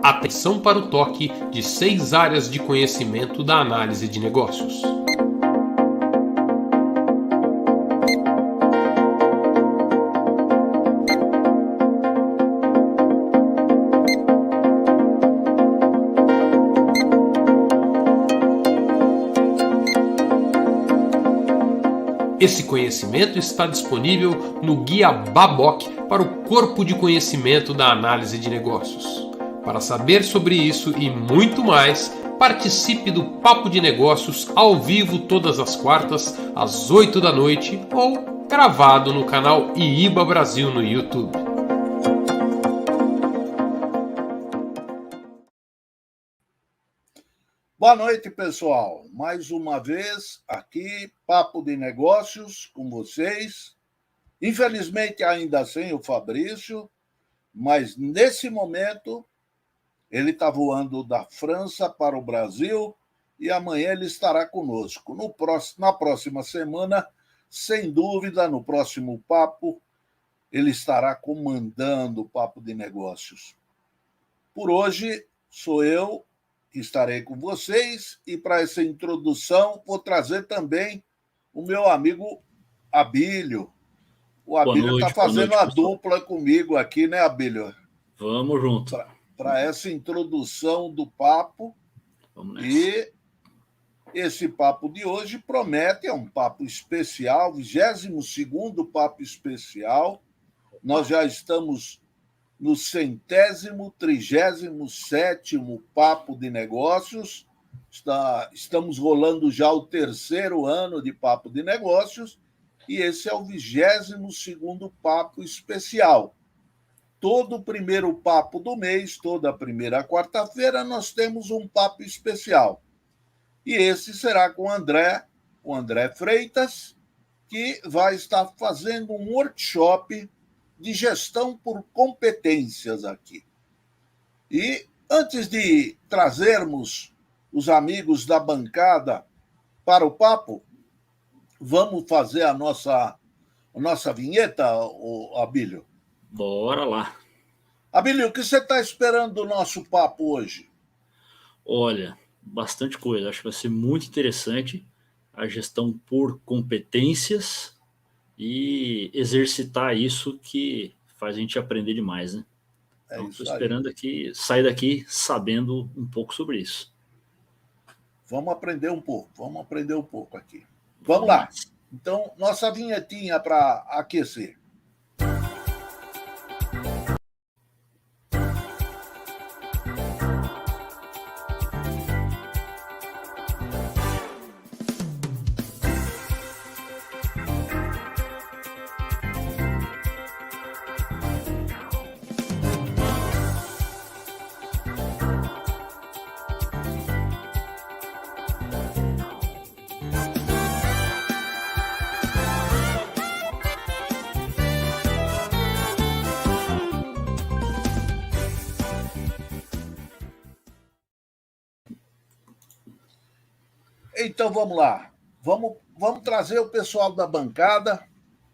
Atenção para o toque de 6 áreas de conhecimento da análise de negócios. Esse conhecimento está disponível no Guia Baboc para o Corpo de Conhecimento da Análise de Negócios. Para saber sobre isso e muito mais, participe do Papo de Negócios ao vivo todas as quartas, às 8 da noite ou gravado no canal IIBA Brasil no YouTube. Boa noite, pessoal. Mais uma vez aqui, Papo de Negócios com vocês. Infelizmente, ainda sem o Fabrício, mas nesse momento ele está voando da França para o Brasil e amanhã ele estará conosco. Na próxima semana, sem dúvida, no próximo Papo, ele estará comandando o Papo de Negócios. Por hoje, sou eu que estarei com vocês, e para essa introdução vou trazer também o meu amigo Abílio. O Abílio está fazendo a dupla comigo aqui, né, Abílio? Vamos junto. Para essa introdução do papo. Vamos nessa. E esse papo de hoje promete, é um papo especial, 22º papo especial. Nós já estamos no 137º Papo de Negócios. Estamos rolando já o 3º ano de Papo de Negócios e esse é o 22º Papo Especial. Todo o primeiro papo do mês, toda a primeira quarta-feira, nós temos um papo especial. E esse será com o André Freitas, que vai estar fazendo um workshop de gestão por competências aqui. E antes de trazermos os amigos da bancada para o papo, vamos fazer a nossa vinheta, Abílio? Bora lá. Abílio, o que você está esperando do nosso papo hoje? Olha, bastante coisa. Acho que vai ser muito interessante a gestão por competências e exercitar isso que faz a gente aprender demais, né? Então, estou esperando aqui, sair daqui sabendo um pouco sobre isso. Vamos aprender um pouco aqui. Vamos lá. Então, nossa vinhetinha para aquecer. Então, vamos lá. Vamos trazer o pessoal da bancada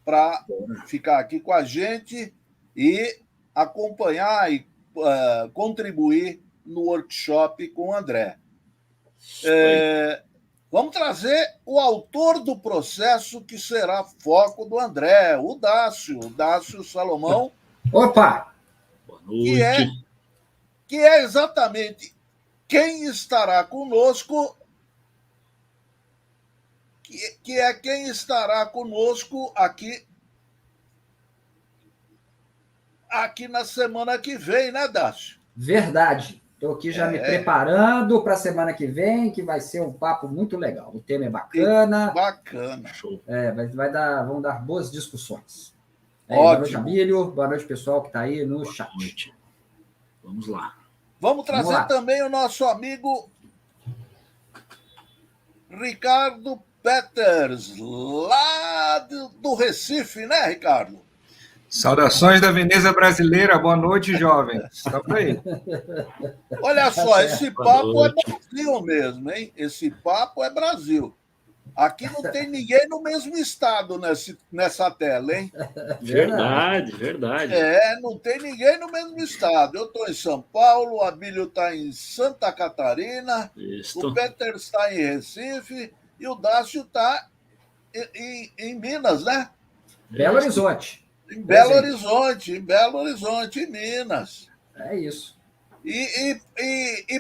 para ficar aqui com a gente e acompanhar e contribuir no workshop com o André. Vamos trazer o autor do processo que será foco do André, o Dácio Salomão. Opa! Boa noite. Que é exatamente quem estará conosco quem estará conosco aqui na semana que vem, né, Dácio? Verdade. Estou aqui já me preparando para a semana que vem, que vai ser um papo muito legal. O tema é bacana. Bacana. Show. Vamos dar boas discussões. Boa noite, Abílio. Boa noite, pessoal que está aí no chat. Boa noite. Vamos lá. Vamos trazer também o nosso amigo Ricardo Peters, lá do Recife, né, Ricardo? Saudações da Veneza Brasileira, boa noite, jovens. Estamos aí. Olha só, esse papo é Brasil mesmo, hein? Esse papo é Brasil. Aqui não tem ninguém no mesmo estado nessa tela, hein? Verdade. Não tem ninguém no mesmo estado. Eu estou em São Paulo, o Abílio está em Santa Catarina, Isto. o Peter está em Recife e o Dácio está em Minas, né? Belo Horizonte. Em Belo Horizonte, em Minas. É isso. E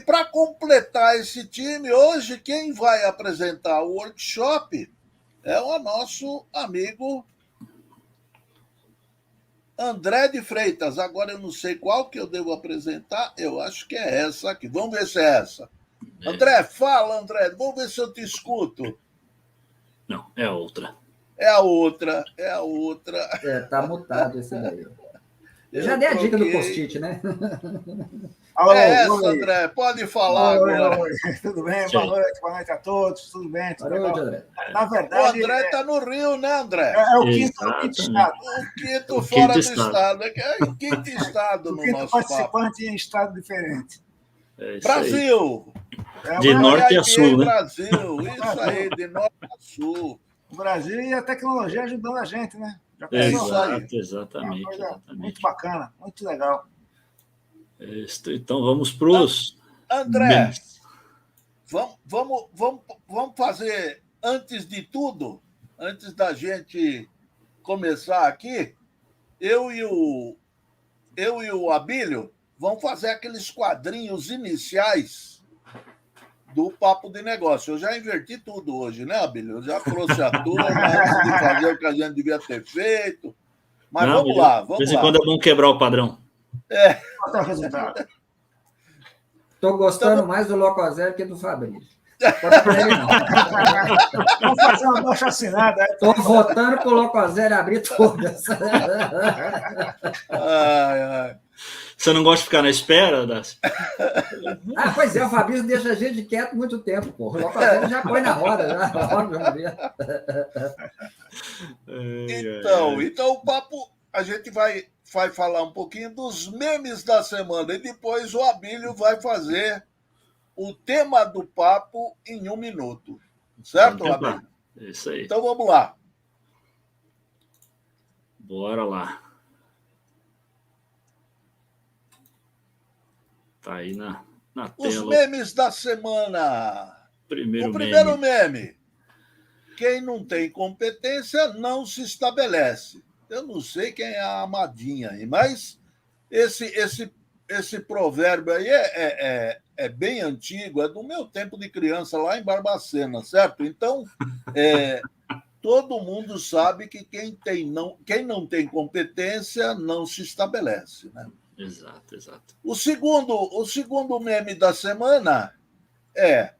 para completar esse time, hoje quem vai apresentar o workshop é o nosso amigo André de Freitas. Agora eu não sei qual que eu devo apresentar, eu acho que é essa aqui. Vamos ver se é essa. André, fala, André, vamos ver se eu te escuto. Não, é outra. É a outra. Tá mutado esse daí. Eu já dei a dica do post-it, né? André, pode falar agora. Oi. Tudo bem? Boa noite a todos, tudo bem? Boa noite, André. Na verdade, o André está no Rio, né, André? É o quinto estado. O quinto fora do estado. É o quinto estado no quinto nosso participante em estado diferente. Brasil! De norte a sul, né? Brasil, isso aí, de norte a sul. O Brasil e a tecnologia ajudando a gente, né? Exatamente. Muito bacana, muito legal. Então vamos para os... André, vamos fazer, antes de tudo, antes da gente começar aqui, eu e o Abílio vamos fazer aqueles quadrinhos iniciais do Papo de Negócio. Eu já inverti tudo hoje, né, Abílio? Eu já trouxe a turma antes de fazer o que a gente devia ter feito. Mas vamos lá. De vez em quando é bom quebrar o padrão. Estou gostando mais do Locoselli que do Fabrício. Vamos fazer uma baixa assinada. Estou votando para o Locoselli abrir todas. Você não gosta de ficar na espera, Dácio? Pois é, o Fabrício deixa a gente quieto muito tempo, pô. O Locoselli já põe na roda, Então o papo, a gente vai falar um pouquinho dos memes da semana e depois o Abílio vai fazer o tema do papo em 1 minuto. Certo, Abílio? Isso aí. Então vamos lá. Bora lá. Tá aí na tela. Os memes da semana. O primeiro meme. Quem não tem competência não se estabelece. Eu não sei quem é a Amadinha aí, mas esse provérbio aí é bem antigo, é do meu tempo de criança lá em Barbacena, certo? Então, todo mundo sabe que quem não tem competência não se estabelece, né? Exato. O segundo meme da semana é: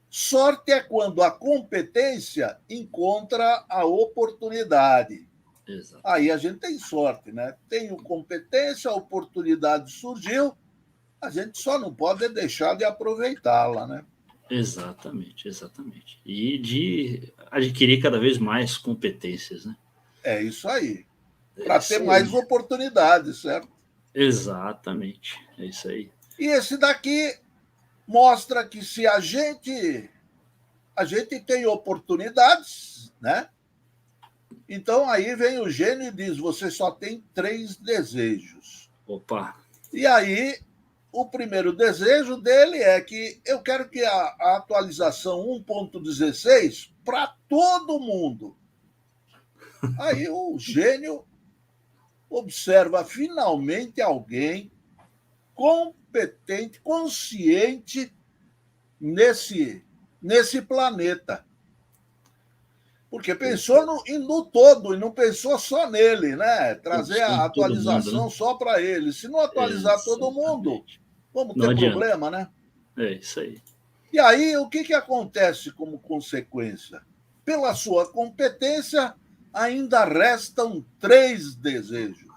sorte é quando a competência encontra a oportunidade. Exato. Aí a gente tem sorte, né? Tenho competência, a oportunidade surgiu, a gente só não pode deixar de aproveitá-la, né? Exatamente. E de adquirir cada vez mais competências, né? É isso aí. Para ter mais oportunidades, certo? Exatamente. É isso aí. E esse daqui mostra que se a gente tem oportunidades, né? Então aí vem o gênio e diz: você só tem 3 desejos. Opa! E aí o primeiro desejo dele é que eu quero que a atualização 1.16 para todo mundo. Aí o gênio observa finalmente alguém competente, consciente nesse planeta. Porque pensou no todo e não pensou só nele, né? Trazer a atualização mundo, né? Só para ele. Se não atualizar todo mundo, vamos ter problema, né? É isso aí. E aí, o que acontece como consequência? Pela sua competência, ainda restam 3 desejos.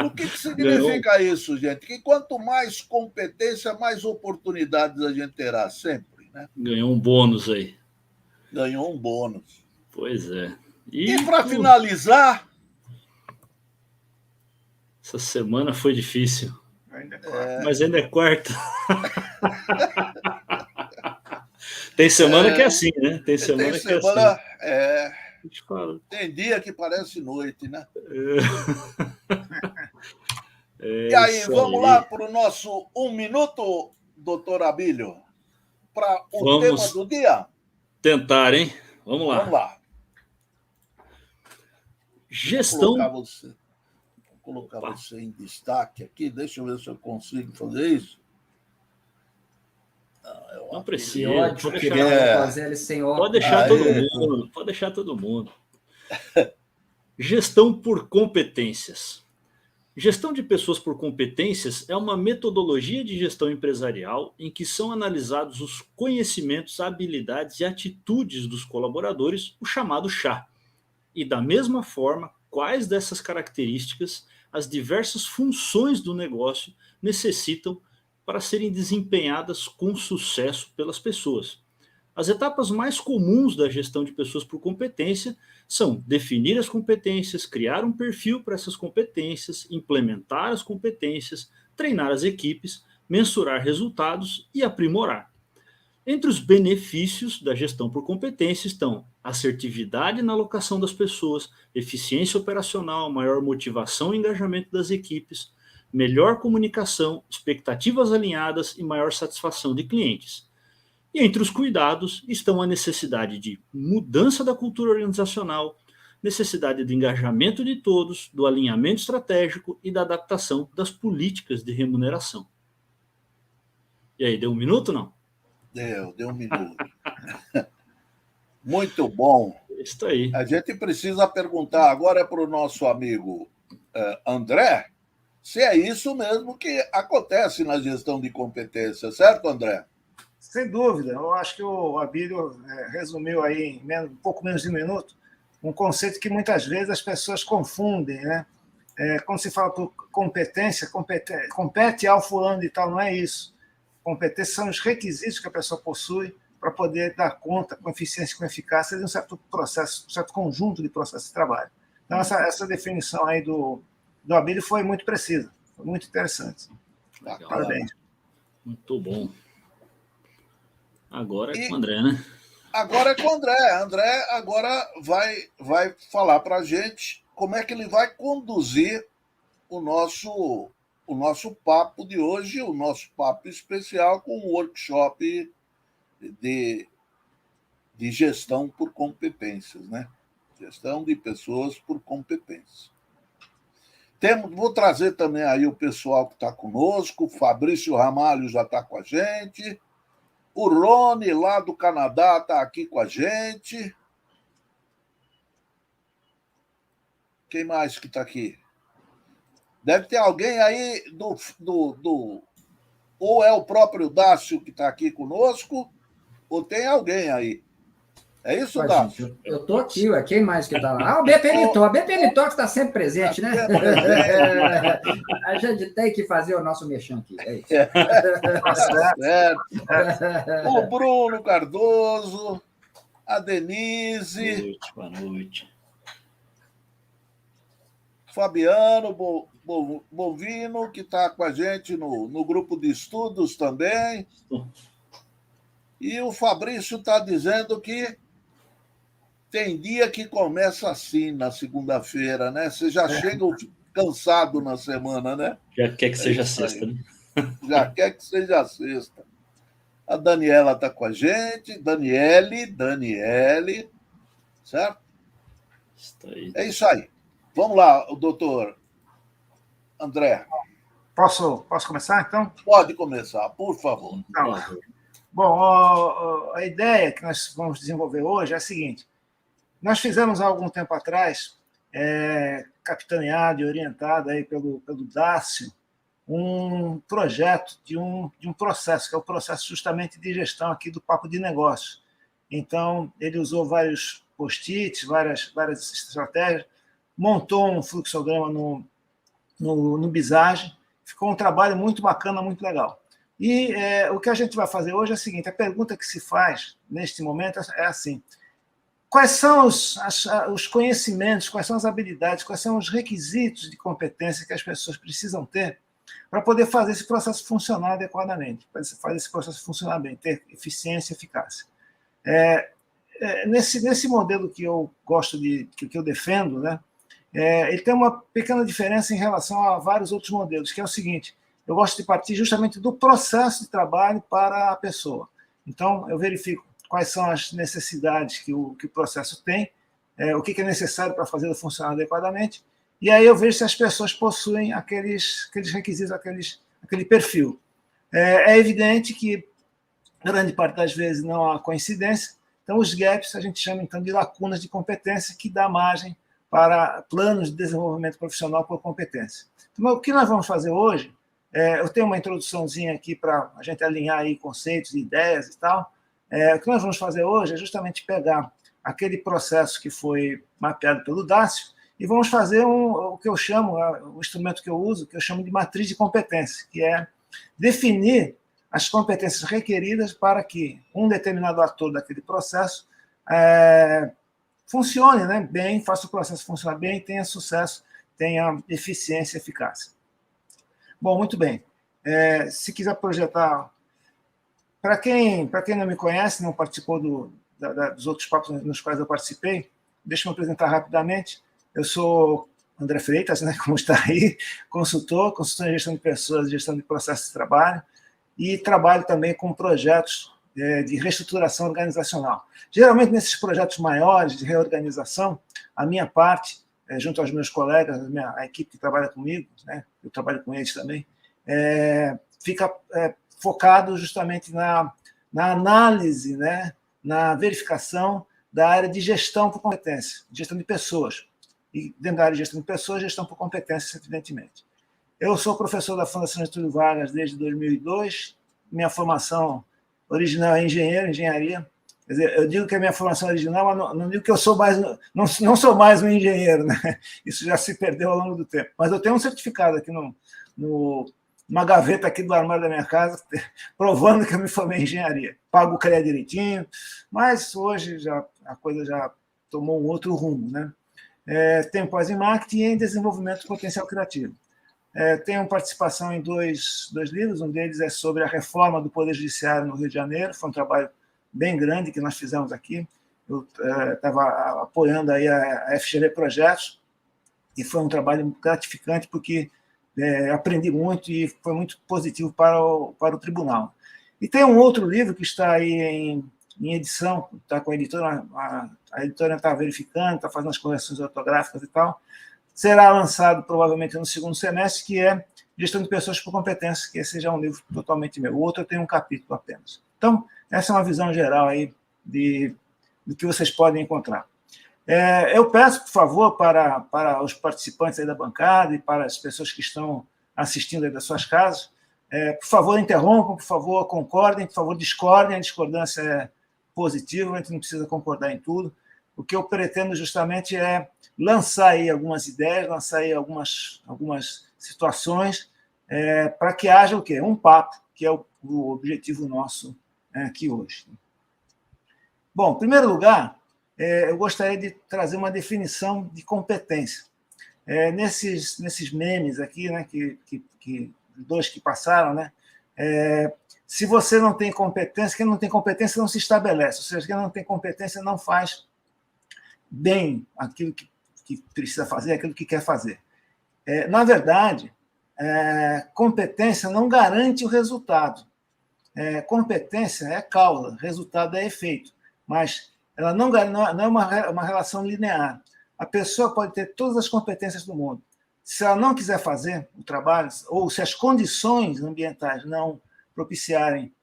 O que significa isso, gente? Que quanto mais competência, mais oportunidades a gente terá sempre, né? Ganhou um bônus aí. Ganhou um bônus. Pois é. E para finalizar... Essa semana foi difícil. Mas ainda é quarta. Tem semana que é assim, né? Tem semana que é assim. Tem dia que parece noite, né? É E aí, isso vamos aí. lá para o nosso 1 minuto, doutor Abílio, para o tema Vamos do dia? tentar, hein? Vamos lá. Vamos lá. Gestão. Vou colocar você em destaque aqui. Deixa eu ver se eu consigo fazer isso. Não Que precisa. ódio que deixar, vai fazer ele sem óculos. Pode deixar todo mundo. Pode deixar todo mundo. Gestão por competências. Gestão de pessoas por competências é uma metodologia de gestão empresarial em que são analisados os conhecimentos, habilidades e atitudes dos colaboradores, o chamado chá. E da mesma forma, quais dessas características as diversas funções do negócio necessitam para serem desempenhadas com sucesso pelas pessoas. As etapas mais comuns da gestão de pessoas por competência são definir as competências, criar um perfil para essas competências, implementar as competências, treinar as equipes, mensurar resultados e aprimorar. Entre os benefícios da gestão por competência estão assertividade na alocação das pessoas, eficiência operacional, maior motivação e engajamento das equipes, melhor comunicação, expectativas alinhadas e maior satisfação de clientes. E entre os cuidados estão a necessidade de mudança da cultura organizacional, necessidade do engajamento de todos, do alinhamento estratégico e da adaptação das políticas de remuneração. E aí, deu 1 minuto, não? Deu 1 minuto. Muito bom. Isso aí. A gente precisa perguntar agora para o nosso amigo André se é isso mesmo que acontece na gestão de competência, certo, André? Sem dúvida. Eu acho que o Abílio resumiu aí em um pouco menos de 1 minuto um conceito que muitas vezes as pessoas confundem, né? Quando se fala por competência, compete ao fulano e tal, não é isso. Competência são os requisitos que a pessoa possui para poder dar conta com eficiência e com eficácia de um certo processo, um certo conjunto de processos de trabalho. Então, essa definição aí do Abílio foi muito precisa, foi muito interessante. Legal. Parabéns. Muito bom. Agora é com o André, né? Agora é com o André. André agora vai falar para a gente como é que ele vai conduzir o nosso papo de hoje, o nosso papo especial com o workshop de gestão por competências, né? Gestão de pessoas por competências. Vou trazer também aí o pessoal que está conosco, o Fabrício Ramalho já está com a gente, o Rony, lá do Canadá, está aqui com a gente. Quem mais que está aqui? Deve ter alguém aí ou é o próprio Dácio que está aqui conosco, ou tem alguém aí. É isso, Dácio? Eu estou aqui, quem mais que está lá? O BP Litox está sempre presente, né? A gente tem que fazer o nosso mexão aqui. É isso. Certo. O Bruno Cardoso, a Denise. Boa noite. Fabiano Bovino, que está com a gente no grupo de estudos também. E o Fabrício está dizendo que tem dia que começa assim na segunda-feira, né? Você já chega cansado na semana, né? Já quer que seja sexta, né? Já quer que seja sexta. A Daniela está com a gente. Daniele, certo? É isso aí. Vamos lá, doutor André. Posso começar, então? Pode começar, por favor. Bom, a ideia que nós vamos desenvolver hoje é a seguinte. Nós fizemos há algum tempo atrás, capitaneado e orientado aí pelo Dácio, um projeto de um processo, que é o processo justamente de gestão aqui do Papo de Negócios. Então, ele usou vários post-its, várias estratégias, montou um fluxograma no Visage, ficou um trabalho muito bacana, muito legal. E o que a gente vai fazer hoje é o seguinte, a pergunta que se faz neste momento é assim, quais são os conhecimentos, quais são as habilidades, quais são os requisitos de competência que as pessoas precisam ter para poder fazer esse processo funcionar adequadamente, para fazer esse processo funcionar bem, ter eficiência e eficácia. Nesse modelo que eu gosto que eu defendo, né, ele tem uma pequena diferença em relação a vários outros modelos, que é o seguinte: eu gosto de partir justamente do processo de trabalho para a pessoa. Então, eu verifico quais são as necessidades que o processo tem, o que é necessário para fazê-lo funcionar adequadamente, e aí eu vejo se as pessoas possuem aqueles requisitos, aquele perfil. É evidente que, grande parte das vezes, não há coincidência, então os gaps a gente chama então de lacunas de competência, que dá margem para planos de desenvolvimento profissional por competência. Então, o que nós vamos fazer hoje, eu tenho uma introduçãozinha aqui para a gente alinhar aí conceitos, ideias e tal. O que nós vamos fazer hoje é justamente pegar aquele processo que foi mapeado pelo Dácio e vamos fazer o que eu chamo, o instrumento que eu uso, que eu chamo de matriz de competência, que é definir as competências requeridas para que um determinado ator daquele processo funcione, né, bem, faça o processo funcionar bem, tenha sucesso, tenha eficiência e eficácia. Bom, muito bem. Se quiser projetar... Para quem não me conhece, não participou dos outros papos nos quais eu participei, deixa eu me apresentar rapidamente. Eu sou André Freitas, né, como está aí, consultor em gestão de pessoas, gestão de processos de trabalho, e trabalho também com projetos de reestruturação organizacional. Geralmente, nesses projetos maiores de reorganização, a minha parte, junto aos meus colegas, a equipe que trabalha comigo, né, eu trabalho com eles também, fica focado justamente na análise, né, na verificação da área de gestão por competência, gestão de pessoas. E dentro da área de gestão de pessoas, gestão por competência, evidentemente. Eu sou professor da Fundação Getúlio Vargas desde 2002. Minha formação original é engenharia. Quer dizer, eu digo que a minha formação original, mas não digo que eu sou mais, não sou mais um engenheiro, né? Isso já se perdeu ao longo do tempo. Mas eu tenho um certificado aqui numa gaveta aqui do armário da minha casa, provando que eu me formei em engenharia. Pago o CREA direitinho, mas hoje a coisa já tomou um outro rumo, né? Tenho pós em marketing e em desenvolvimento potencial criativo. Tenho participação em dois livros, um deles é sobre a reforma do Poder Judiciário no Rio de Janeiro, foi um trabalho bem grande que nós fizemos aqui. Eu estava apoiando aí a FGV Projetos, e foi um trabalho gratificante, porque aprendi muito e foi muito positivo para o tribunal. E tem um outro livro que está aí em edição, está com a editora, a editora está verificando, está fazendo as correções ortográficas e tal. Será lançado provavelmente no segundo semestre, que é Gestão de Pessoas por Competência, que esse já é um livro totalmente meu. O outro tem um capítulo apenas. Então, essa é uma visão geral aí do que vocês podem encontrar. Eu peço, por favor, para os participantes aí da bancada e para as pessoas que estão assistindo aí das suas casas, por favor, interrompam, por favor, concordem, por favor, discordem. A discordância é positiva, a gente não precisa concordar em tudo. O que eu pretendo justamente é lançar aí algumas ideias, lançar aí algumas situações, para que haja o quê? Um papo, que é o objetivo nosso aqui hoje. Bom, em primeiro lugar, eu gostaria de trazer uma definição de competência. Nesses memes aqui, né, dois que passaram, né, se você não tem competência, quem não tem competência não se estabelece, ou seja, quem não tem competência não faz bem aquilo que precisa fazer, aquilo que quer fazer. Na verdade, competência não garante o resultado. Competência é causa, resultado é efeito, mas ela não é uma relação linear. A pessoa pode ter todas as competências do mundo. Se ela não quiser fazer o trabalho, ou se as condições ambientais não propiciarem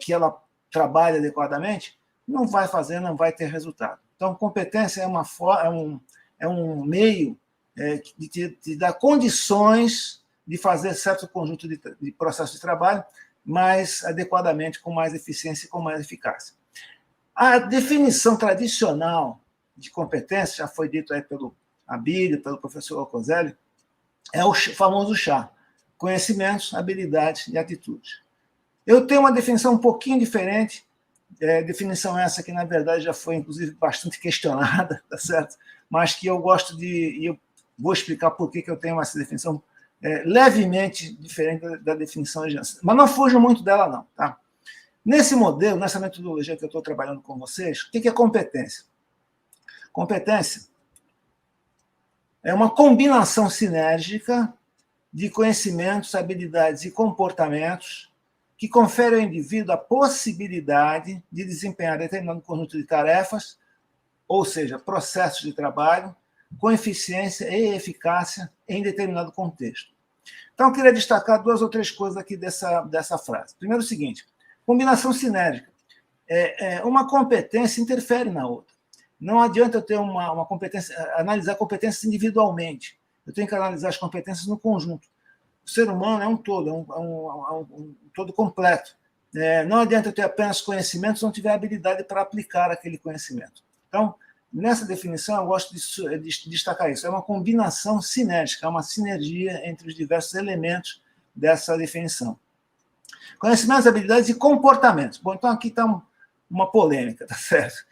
que ela trabalhe adequadamente, não vai fazer, não vai ter resultado. Então, competência é um meio de dar condições de fazer certo conjunto de processos de trabalho mais adequadamente, com mais eficiência e com mais eficácia. A definição tradicional de competência, já foi dito aí pelo Abílio, pelo professor Alcoselli, é o famoso chá: conhecimentos, habilidades e atitudes. Eu tenho uma definição um pouquinho diferente, definição essa que, na verdade, já foi, inclusive, bastante questionada, tá certo? Mas que eu gosto e eu vou explicar por que eu tenho essa definição levemente diferente da definição original. Mas não fujo muito dela, não. Tá? Nesse modelo, nessa metodologia que eu estou trabalhando com vocês, o que é competência? Competência é uma combinação sinérgica de conhecimentos, habilidades e comportamentos que confere ao indivíduo a possibilidade de desempenhar determinado conjunto de tarefas, ou seja, processos de trabalho, com eficiência e eficácia em determinado contexto. Então, eu queria destacar 2 ou 3 coisas aqui dessa frase. Primeiro, o seguinte: combinação sinérgica. Uma competência interfere na outra. Não adianta eu ter uma competência, analisar competências individualmente. Eu tenho que analisar as competências no conjunto. O ser humano é um todo, um todo completo. Não adianta eu ter apenas conhecimento se não tiver habilidade para aplicar aquele conhecimento. Então, nessa definição, eu gosto de destacar isso. É uma combinação sinérgica, é uma sinergia entre os diversos elementos dessa definição. Conhecimentos, habilidades e comportamentos. Bom, então aqui está uma polêmica, tá certo?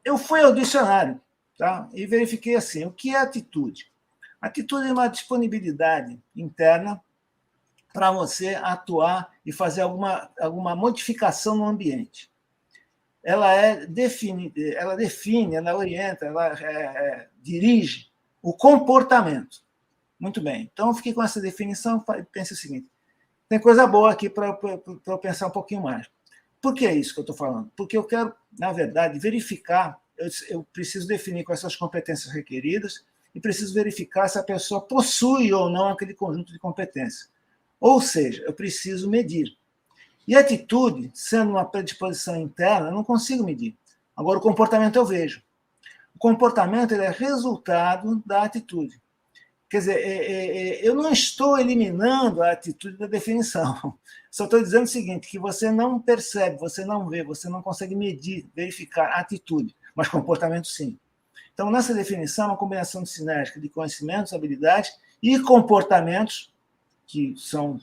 Eu fui ao dicionário, tá? E verifiquei assim: o que é atitude? Atitude é uma disponibilidade interna para você atuar e fazer alguma modificação no ambiente. Ela define, ela orienta, ela dirige o comportamento. Muito bem. Então, eu fiquei com essa definição e pensei o seguinte: tem coisa boa aqui para eu pensar um pouquinho mais. Por que é isso que eu estou falando? Porque eu quero, na verdade, verificar, eu preciso definir quais são as competências requeridas e preciso verificar se a pessoa possui ou não aquele conjunto de competências. Ou seja, eu preciso medir. E a atitude, sendo uma predisposição interna, eu não consigo medir. Agora, o comportamento eu vejo. O comportamento ele é resultado da atitude. Quer dizer, eu não estou eliminando a atitude da definição. Só estou dizendo o seguinte, que você não percebe, você não vê, você não consegue medir, verificar a atitude, mas comportamento sim. Então, nessa definição, é uma combinação sinérgica de conhecimentos, habilidades e comportamentos que são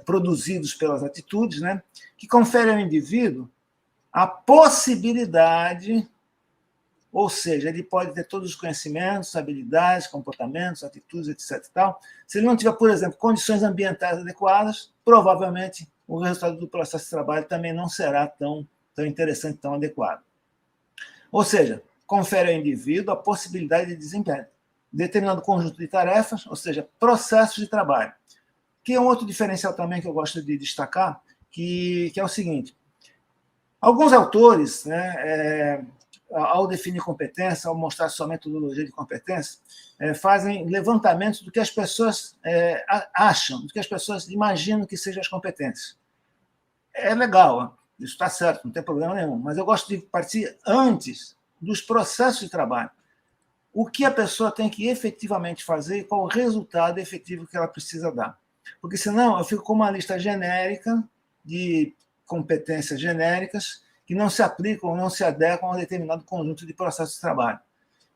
produzidos pelas atitudes, né, que conferem ao indivíduo a possibilidade, ou seja, ele pode ter todos os conhecimentos, habilidades, comportamentos, atitudes, etc. e tal. Se ele não tiver, por exemplo, condições ambientais adequadas, provavelmente o resultado do processo de trabalho também não será tão interessante, tão adequado. Ou seja, confere ao indivíduo a possibilidade de desempenhar determinado conjunto de tarefas, ou seja, processos de trabalho. Que é um outro diferencial também que eu gosto de destacar, que é o seguinte: alguns autores, né, ao definir competência, ao mostrar sua metodologia de competência, fazem levantamentos do que as pessoas acham, do que as pessoas imaginam que sejam as competências. É legal, isso está certo, não tem problema nenhum, mas eu gosto de partir antes dos processos de trabalho. O que a pessoa tem que efetivamente fazer e qual o resultado efetivo que ela precisa dar. Porque senão eu fico com uma lista genérica de competências genéricas que não se aplicam ou não se adequam a um determinado conjunto de processos de trabalho.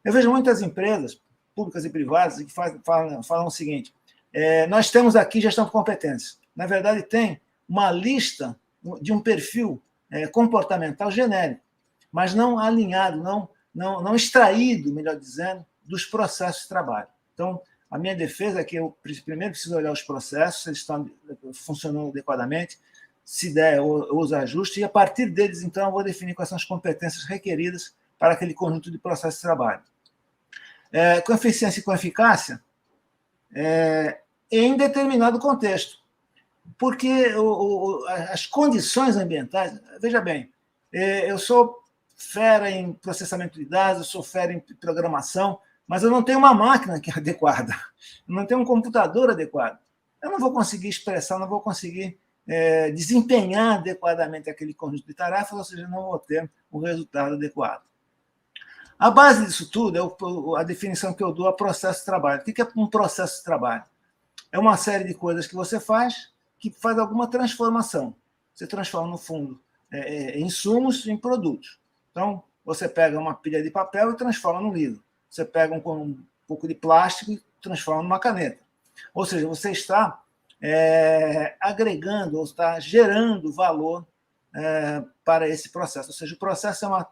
Eu vejo muitas empresas, públicas e privadas, que falam o seguinte: nós temos aqui gestão de competências. Na verdade, tem uma lista de um perfil comportamental genérico, mas não alinhado, não extraído, melhor dizendo, dos processos de trabalho. Então, a minha defesa é que eu primeiro preciso olhar os processos, se eles estão funcionando adequadamente, se der, eu uso ajuste, e a partir deles, então, eu vou definir quais são as competências requeridas para aquele conjunto de processos de trabalho. Com eficiência e com eficácia, em determinado contexto. Porque as condições ambientais... Veja bem, eu sou fera em processamento de dados, eu sou fera em programação, mas eu não tenho uma máquina que é adequada, eu não tenho um computador adequado. Eu não vou conseguir expressar, não vou conseguir desempenhar adequadamente aquele conjunto de tarefas, ou seja, não vou ter o resultado adequado. A base disso tudo é a definição que eu dou a processo de trabalho. O que é um processo de trabalho? É uma série de coisas que você faz que faz alguma transformação. Você transforma, no fundo, insumos em produtos. Então, você pega uma pilha de papel e transforma num livro. Você pega um pouco de plástico e transforma numa caneta. Ou seja, você está agregando ou está gerando valor para esse processo. Ou seja, o processo é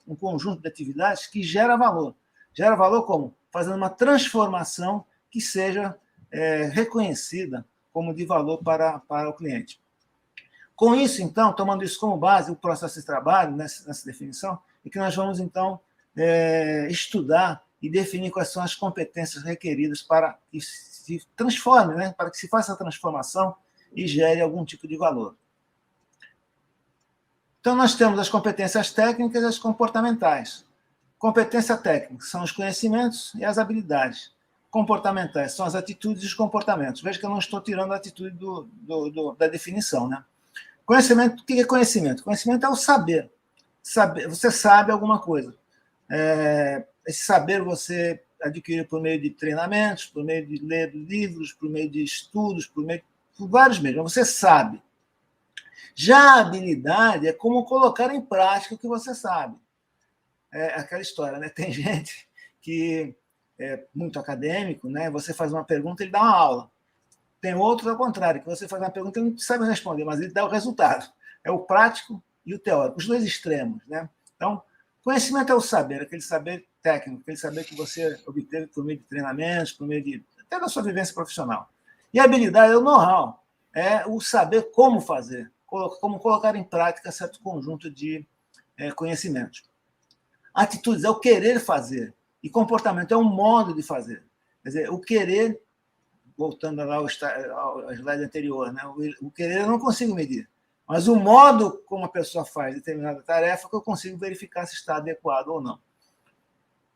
um conjunto de atividades que gera valor. Gera valor como? Fazendo uma transformação que seja reconhecida como de valor para o cliente. Com isso, então, tomando isso como base, o processo de trabalho, nessa definição, é que nós vamos, então, estudar e definir quais são as competências requeridas para que se transforme, né? Para que se faça a transformação e gere algum tipo de valor. Então, nós temos as competências técnicas e as comportamentais. Competência técnica são os conhecimentos e as habilidades. Comportamentais são as atitudes e os comportamentos. Veja que eu não estou tirando a atitude da definição, né? Conhecimento, o que é conhecimento? Conhecimento é o saber. Você sabe alguma coisa. Esse saber você adquire por meio de treinamentos, por meio de ler livros, por meio de estudos, por vários meios. Mas você sabe. Já a habilidade é como colocar em prática o que você sabe. É aquela história, né? Tem gente que é muito acadêmico, né? Você faz uma pergunta, ele dá uma aula. Tem outros, ao contrário, que você faz uma pergunta e ele não sabe responder, mas ele dá o resultado. É o prático e o teórico, os dois extremos, né? Então, conhecimento é o saber, aquele saber técnico, aquele saber que você obteve por meio de treinamentos, por meio de até da sua vivência profissional. E a habilidade é o know-how, é o saber como fazer, como colocar em prática certo conjunto de conhecimentos. Atitudes é o querer fazer, e comportamento é um modo de fazer. Quer dizer, o querer, voltando lá ao slide anterior, né? O querer eu não consigo medir, mas o modo como a pessoa faz determinada tarefa que eu consigo verificar se está adequado ou não.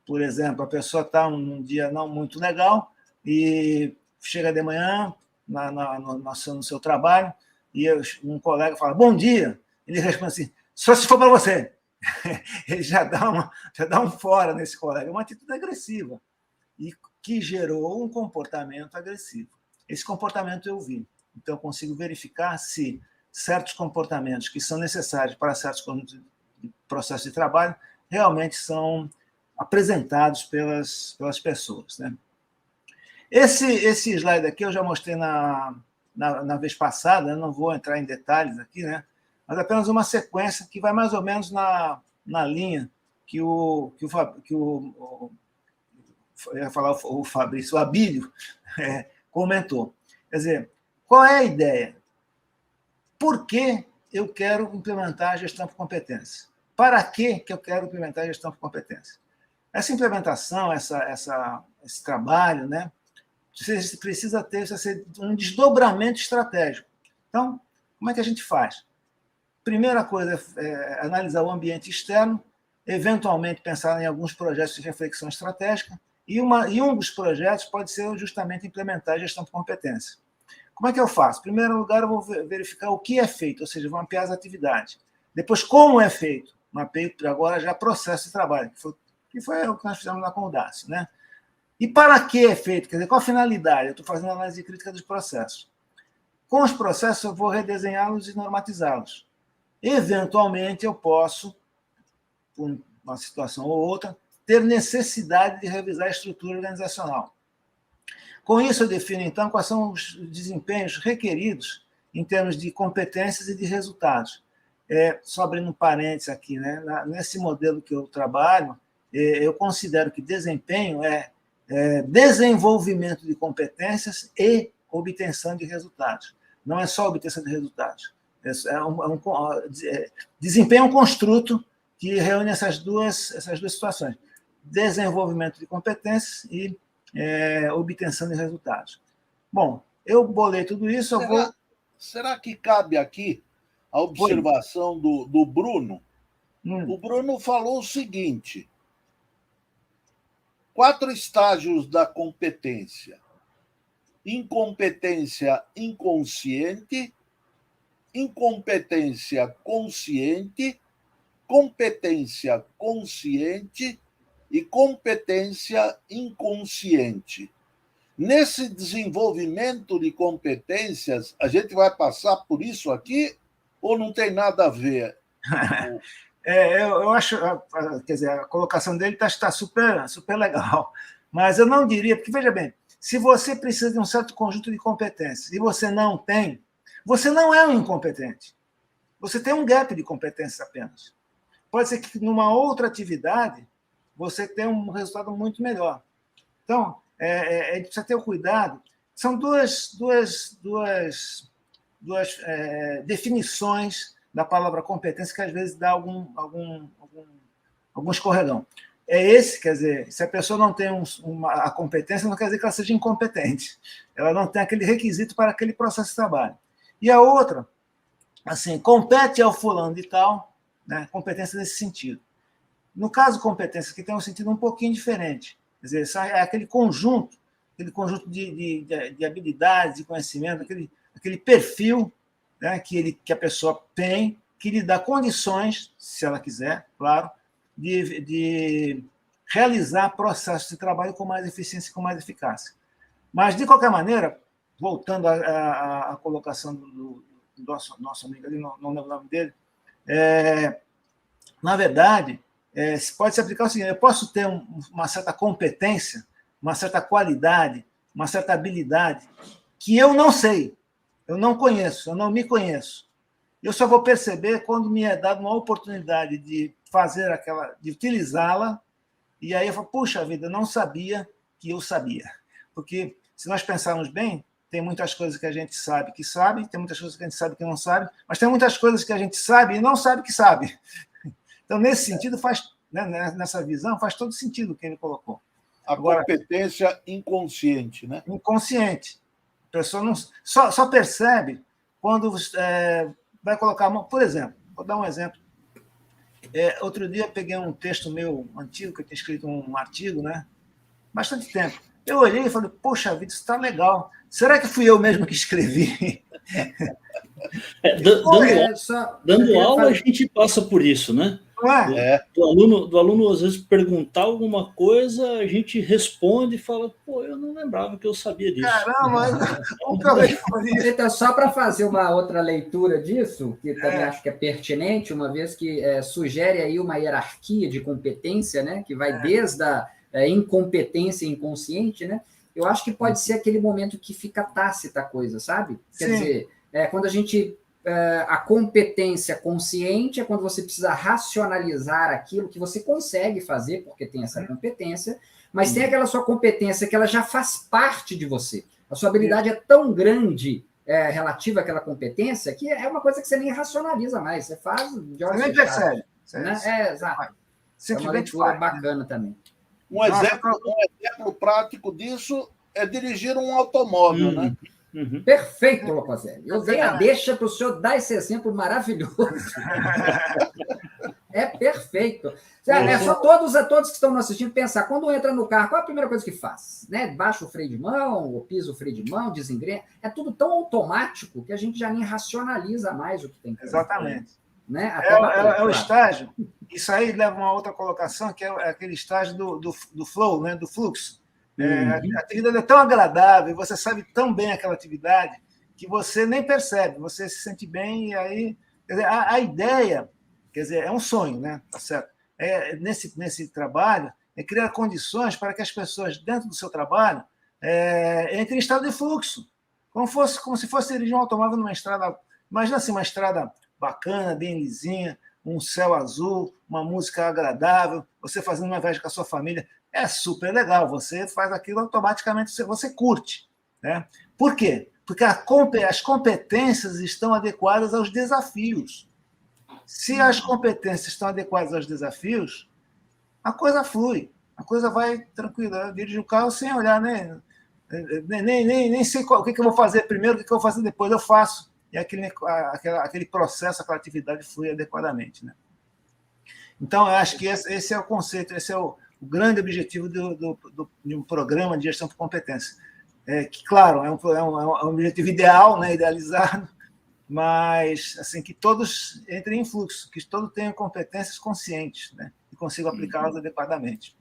Por exemplo, a pessoa está num dia não muito legal e chega de manhã no seu trabalho e um colega fala, bom dia. Ele responde assim, só se for para você. Ele já dá um fora nesse colega. É uma atitude agressiva e que gerou um comportamento agressivo. Esse comportamento eu vi. Então, eu consigo verificar se certos comportamentos que são necessários para certos processos de trabalho realmente são apresentados pelas pessoas, né? Esse slide aqui eu já mostrei na vez passada, eu não vou entrar em detalhes aqui, né? Mas apenas uma sequência que vai mais ou menos na linha que eu ia falar o Fabrício, o Abílio, comentou. Quer dizer, qual é a ideia? Por que eu quero implementar a gestão por competência? Para que eu quero implementar a gestão por competência? Essa implementação, esse trabalho, né, você precisa ter um desdobramento estratégico. Então, como é que a gente faz? Primeira coisa é analisar o ambiente externo, eventualmente pensar em alguns projetos de reflexão estratégica, e um dos projetos pode ser justamente implementar a gestão por competência. Como é que eu faço? Em primeiro lugar, eu vou verificar o que é feito, ou seja, vou mapear as atividades. Depois, como é feito? Mapeio agora já processo de trabalho, que foi o que nós fizemos lá com o Dácio, né? E para que é feito? Quer dizer, qual a finalidade? Eu estou fazendo análise crítica dos processos. Com os processos, eu vou redesenhá-los e normatizá-los. Eventualmente, eu posso, por uma situação ou outra, ter necessidade de revisar a estrutura organizacional. Com isso, eu defino, então, quais são os desempenhos requeridos em termos de competências e de resultados. Só abrindo um parênteses aqui, né? Nesse modelo que eu trabalho, eu considero que desempenho é desenvolvimento de competências e obtenção de resultados. Não é só obtenção de resultados. Desempenho é um construto que reúne essas duas situações. Desenvolvimento de competências e obtenção de resultados. Bom, eu bolei tudo isso. Será que cabe aqui a observação do Bruno? O Bruno falou o seguinte: 4 estágios da competência: incompetência inconsciente, incompetência consciente, competência consciente e competência inconsciente. Nesse desenvolvimento de competências, a gente vai passar por isso aqui ou não tem nada a ver? Eu acho, quer dizer, a colocação dele está super, super legal, mas eu não diria, porque veja bem, se você precisa de um certo conjunto de competências e você não tem, você não é um incompetente. Você tem um gap de competências apenas. Pode ser que numa outra atividade você tenha um resultado muito melhor. Então, a gente precisa ter o cuidado. São duas definições da palavra competência que às vezes dá algum escorregão. É esse, quer dizer, se a pessoa não tem a competência, não quer dizer que ela seja incompetente. Ela não tem aquele requisito para aquele processo de trabalho. E a outra, assim, compete ao fulano de tal, né? Competência nesse sentido. No caso, competência aqui tem um sentido um pouquinho diferente. Quer dizer, é aquele conjunto de habilidades, de conhecimento, aquele perfil, né, que a pessoa tem, que lhe dá condições, se ela quiser, claro, de realizar processos de trabalho com mais eficiência e com mais eficácia. Mas, de qualquer maneira, voltando à colocação do nosso amigo ali, não lembro o nome dele, na verdade, pode se aplicar o seguinte: eu posso ter uma certa competência, uma certa qualidade, uma certa habilidade que eu não sei, eu não conheço, eu não me conheço. Eu só vou perceber quando me é dada uma oportunidade de de utilizá-la, e aí eu falo, puxa vida, eu não sabia que eu sabia. Porque, se nós pensarmos bem, tem muitas coisas que a gente sabe, tem muitas coisas que a gente sabe que não sabe, mas tem muitas coisas que a gente sabe e não sabe que sabe. Então, nesse sentido, nessa visão, faz todo sentido o que ele colocou. Agora, competência inconsciente, né? Inconsciente. A pessoa não, só percebe quando vai colocar a mão. Por exemplo, vou dar um exemplo. Outro dia eu peguei um texto meu antigo, que eu tinha escrito um artigo, né? Bastante tempo. Eu olhei e falei, poxa vida, isso está legal. Será que fui eu mesmo que escrevi? Dando aula, a gente passa por isso, né? Não é? Do aluno, às vezes, perguntar alguma coisa, a gente responde e fala, pô, eu não lembrava que eu sabia disso. Caramba, nunca vejo isso. Então, só para fazer uma outra leitura disso, que também acho que é pertinente, uma vez que sugere aí uma hierarquia de competência, né, que vai desde a incompetência inconsciente, né? Eu acho que pode ser aquele momento que fica tácita a coisa, sabe? Quer dizer, quando a gente... a competência consciente é quando você precisa racionalizar aquilo que você consegue fazer, porque tem essa competência, mas tem aquela sua competência que ela já faz parte de você. A sua habilidade é tão grande relativa àquela competência que é uma coisa que você nem racionaliza mais. Você faz de hora você nem percebe. Né? Exato. É uma leitura bacana também. Um exemplo prático disso é dirigir um automóvel, né? Uhum. Perfeito, Locoselli. Eu dei a deixa para o senhor dar esse exemplo maravilhoso. É perfeito. Só todos que estão nos assistindo pensar, quando entra no carro, qual é a primeira coisa que faz? Né? Baixa o freio de mão, ou pisa o freio de mão, desengrenha. É tudo tão automático que a gente já nem racionaliza mais o que tem que fazer. Exatamente. Né? O estágio. Isso aí leva a uma outra colocação, que é aquele estágio do flow, né? Do fluxo. A atividade é tão agradável, você sabe tão bem aquela atividade, que você nem percebe, você se sente bem, e aí... Quer dizer, a ideia, quer dizer, é um sonho, né? Tá certo? Nesse trabalho, é criar condições para que as pessoas, dentro do seu trabalho, entrem em estado de fluxo, como se fosse dirigir um automóvel numa estrada... Imagina assim, uma estrada bacana, bem lisinha, um céu azul, uma música agradável, você fazendo uma viagem com a sua família... É super legal, você faz aquilo automaticamente, você curte. Né? Por quê? Porque as competências estão adequadas aos desafios. Se as competências estão adequadas aos desafios, a coisa flui, a coisa vai tranquila. Eu dirijo o carro sem olhar, né? Nem sei o que eu vou fazer primeiro, o que eu vou fazer depois, eu faço. E aquele processo, aquela atividade flui adequadamente. Né? Então, eu acho que esse é o conceito, esse é o grande objetivo de um programa de gestão por competência. Que, claro, é um objetivo ideal, né, idealizado, mas assim, que todos entrem em fluxo, que todos tenham competências conscientes, né, e consigam aplicá-las adequadamente.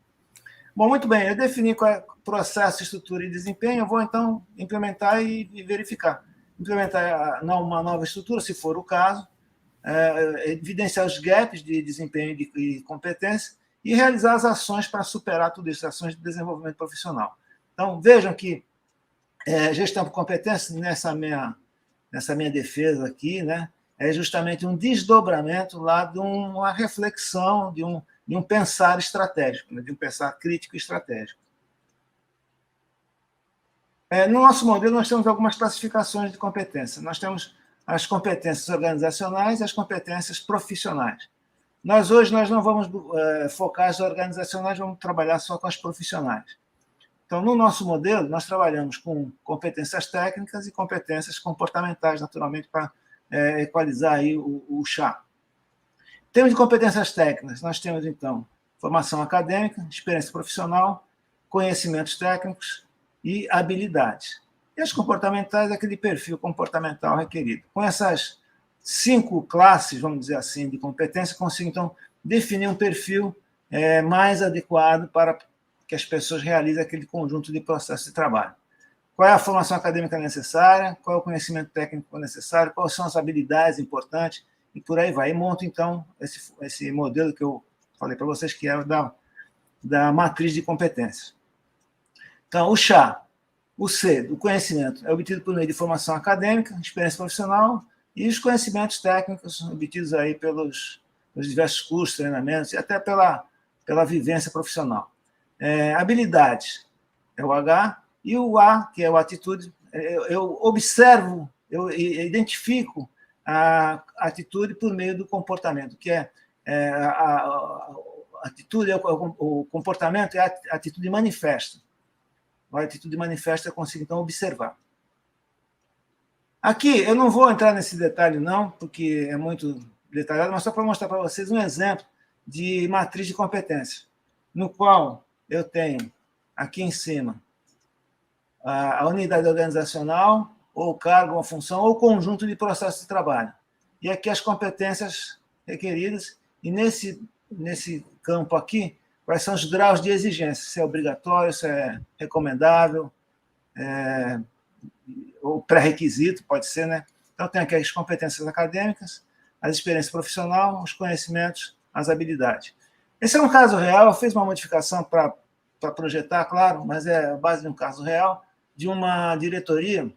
Bom, muito bem, eu defini qual é o processo, estrutura e desempenho, eu vou, então, implementar e verificar. Implementar uma nova estrutura, se for o caso, evidenciar os gaps de desempenho e competência, e realizar as ações para superar tudo isso, ações de desenvolvimento profissional. Então, vejam que gestão por competência, nessa minha defesa aqui, né, é justamente um desdobramento lá de uma reflexão, de um pensar estratégico, né, de um pensar crítico e estratégico. No nosso modelo, nós temos algumas classificações de competência. Nós temos as competências organizacionais e as competências profissionais. Hoje nós não vamos focar as organizacionais, vamos trabalhar só com as profissionais. Então, no nosso modelo, nós trabalhamos com competências técnicas e competências comportamentais, naturalmente, para equalizar aí o chá. Em termos de competências técnicas, nós temos, então, formação acadêmica, experiência profissional, conhecimentos técnicos e habilidades. E as comportamentais, aquele perfil comportamental requerido. Com essas 5 classes, vamos dizer assim, de competência, consigo, então, definir um perfil mais adequado para que as pessoas realizem aquele conjunto de processos de trabalho. Qual é a formação acadêmica necessária, qual é o conhecimento técnico necessário, quais são as habilidades importantes, e por aí vai. E monto, então, esse modelo que eu falei para vocês, que é o da matriz de competências. Então, o chá, o C, o conhecimento, é obtido por meio de formação acadêmica, experiência profissional, e os conhecimentos técnicos obtidos aí pelos diversos cursos, treinamentos, e até pela vivência profissional. Habilidades é o H, e o A, que é o atitude, eu observo, eu identifico a atitude por meio do comportamento, que a atitude, o comportamento é a atitude manifesta. A atitude manifesta eu consigo, então, observar. Aqui, eu não vou entrar nesse detalhe, não, porque é muito detalhado, mas só para mostrar para vocês um exemplo de matriz de competência, no qual eu tenho, aqui em cima, a unidade organizacional, ou cargo, ou função, ou conjunto de processos de trabalho. E aqui as competências requeridas, e nesse campo aqui, quais são os graus de exigência, se é obrigatório, se é recomendável, ou pré-requisito, pode ser, né? Então, tem aqui as competências acadêmicas, a experiência profissional, os conhecimentos, as habilidades. Esse é um caso real, eu fiz uma modificação para projetar, claro, mas é a base de um caso real, de uma diretoria,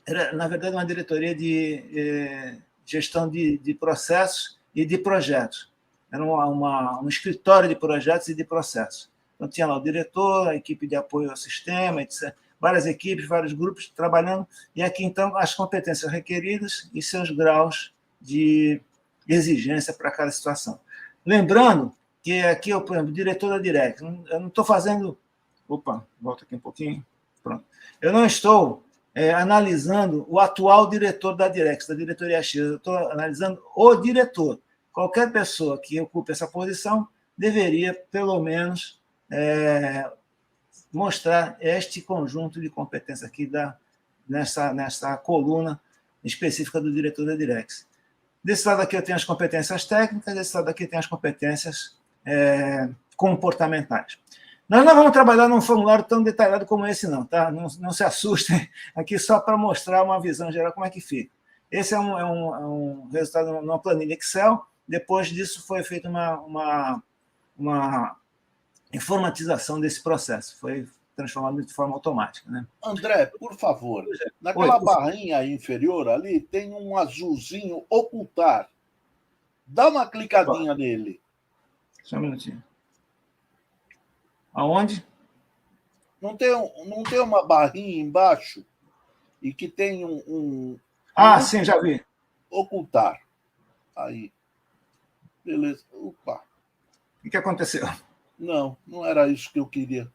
era, na verdade, uma diretoria de gestão de processos e de projetos. Era um escritório de projetos e de processos. Então, tinha lá o diretor, a equipe de apoio ao sistema, etc. Várias equipes, vários grupos trabalhando, e aqui, então, as competências requeridas e seus graus de exigência para cada situação. Lembrando que aqui, por exemplo, diretor da Direx, eu não estou fazendo... Opa, volta aqui um pouquinho. Pronto. Eu não estou analisando o atual diretor da Direx, da diretoria X, eu estou analisando o diretor. Qualquer pessoa que ocupe essa posição deveria, pelo menos, mostrar este conjunto de competências aqui nessa coluna específica do diretor da Direx. Desse lado aqui eu tenho as competências técnicas, desse lado aqui eu tenho as competências comportamentais. Nós não vamos trabalhar num formulário tão detalhado como esse, não, tá? Não se assustem, aqui só para mostrar uma visão geral como é que fica. Esse é um resultado numa planilha Excel. Depois disso foi feita uma informatização desse processo, foi transformado de forma automática, né? André, por favor, naquela barrinha inferior ali tem um azulzinho ocultar. Dá uma clicadinha nele. Só um minutinho. Aonde? Não tem uma barrinha embaixo e que tem Sim, já vi. Ocultar. Aí. Beleza. Opa. O que aconteceu? Não era isso que eu queria.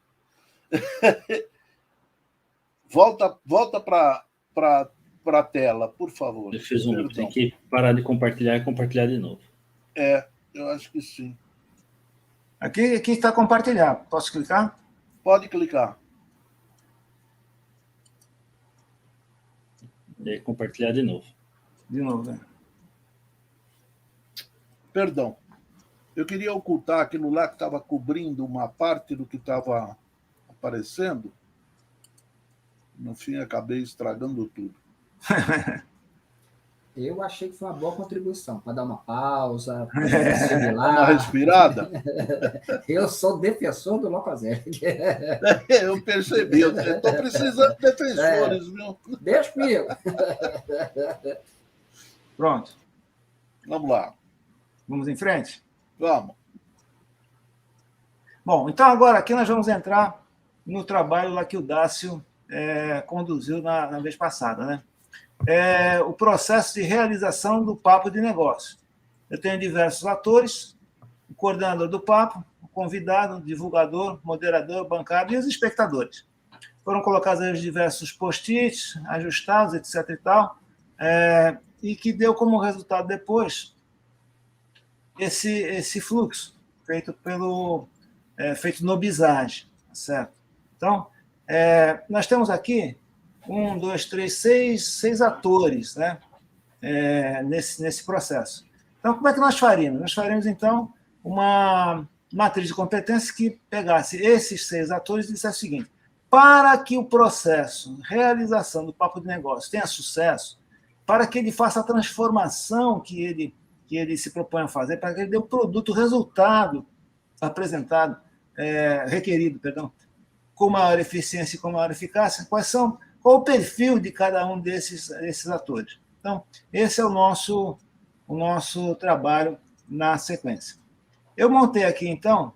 Volta para a tela, por favor. Eu fiz tem que parar de compartilhar e compartilhar de novo. Eu acho que sim. Aqui está compartilhar. Posso clicar? Pode clicar. E aí, compartilhar de novo. De novo, né? Perdão. Eu queria ocultar aquilo lá que estava cobrindo uma parte do que estava aparecendo. No fim, acabei estragando tudo. Eu achei que foi uma boa contribuição, para dar uma pausa, dar uma respirada. Eu sou defensor do Locoselli. Eu percebi, eu estou precisando de defensores, viu? Deixa comigo. Pronto. Vamos lá. Vamos em frente? Vamos. Bom, então agora aqui nós vamos entrar no trabalho lá que o Dácio conduziu na vez passada, né? o processo de realização do papo de negócio. Eu tenho diversos atores, o coordenador do papo, o convidado, o divulgador, moderador, bancada e os espectadores. Foram colocados aí os diversos post-its, ajustados, etc. e tal, e que deu como resultado depois esse fluxo feito no Bizage, certo? Então, nós temos aqui 1, 2, 3, 6 atores, né, nesse processo. Então, como é que nós faríamos? Nós faríamos, então, uma matriz de competências que pegasse esses 6 atores e dissesse o seguinte: para que o processo de realização do papo de negócio tenha sucesso, para que ele faça a transformação que ele se propõe a fazer, para que ele dê o produto, o resultado apresentado, requerido, com maior eficiência e com maior eficácia, qual o perfil de cada um desses atores. Então, esse é o nosso trabalho na sequência. Eu montei aqui, então,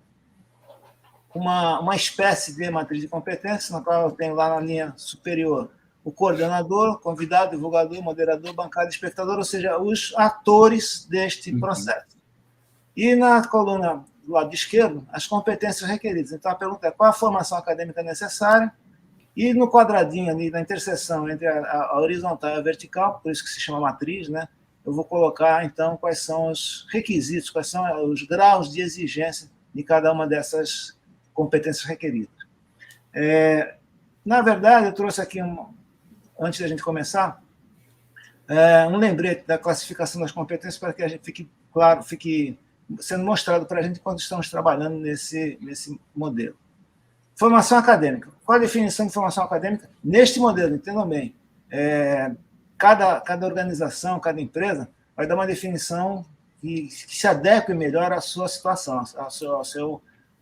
uma espécie de matriz de competências, na qual eu tenho lá na linha superior o coordenador, convidado, divulgador, moderador, bancada, espectador, ou seja, os atores deste processo. E na coluna do lado esquerdo, as competências requeridas. Então, a pergunta é: qual a formação acadêmica necessária? E no quadradinho ali, na interseção entre a horizontal e a vertical, por isso que se chama matriz, né, eu vou colocar, então, quais são os requisitos, quais são os graus de exigência de cada uma dessas competências requeridas. Na verdade, eu trouxe aqui, antes da gente começar, um lembrete da classificação das competências para que a gente fique claro, fique sendo mostrado para a gente quando estamos trabalhando nesse modelo. Formação acadêmica. Qual a definição de formação acadêmica? Neste modelo, entendam bem, cada organização, cada empresa vai dar uma definição que se adeque melhor à sua situação,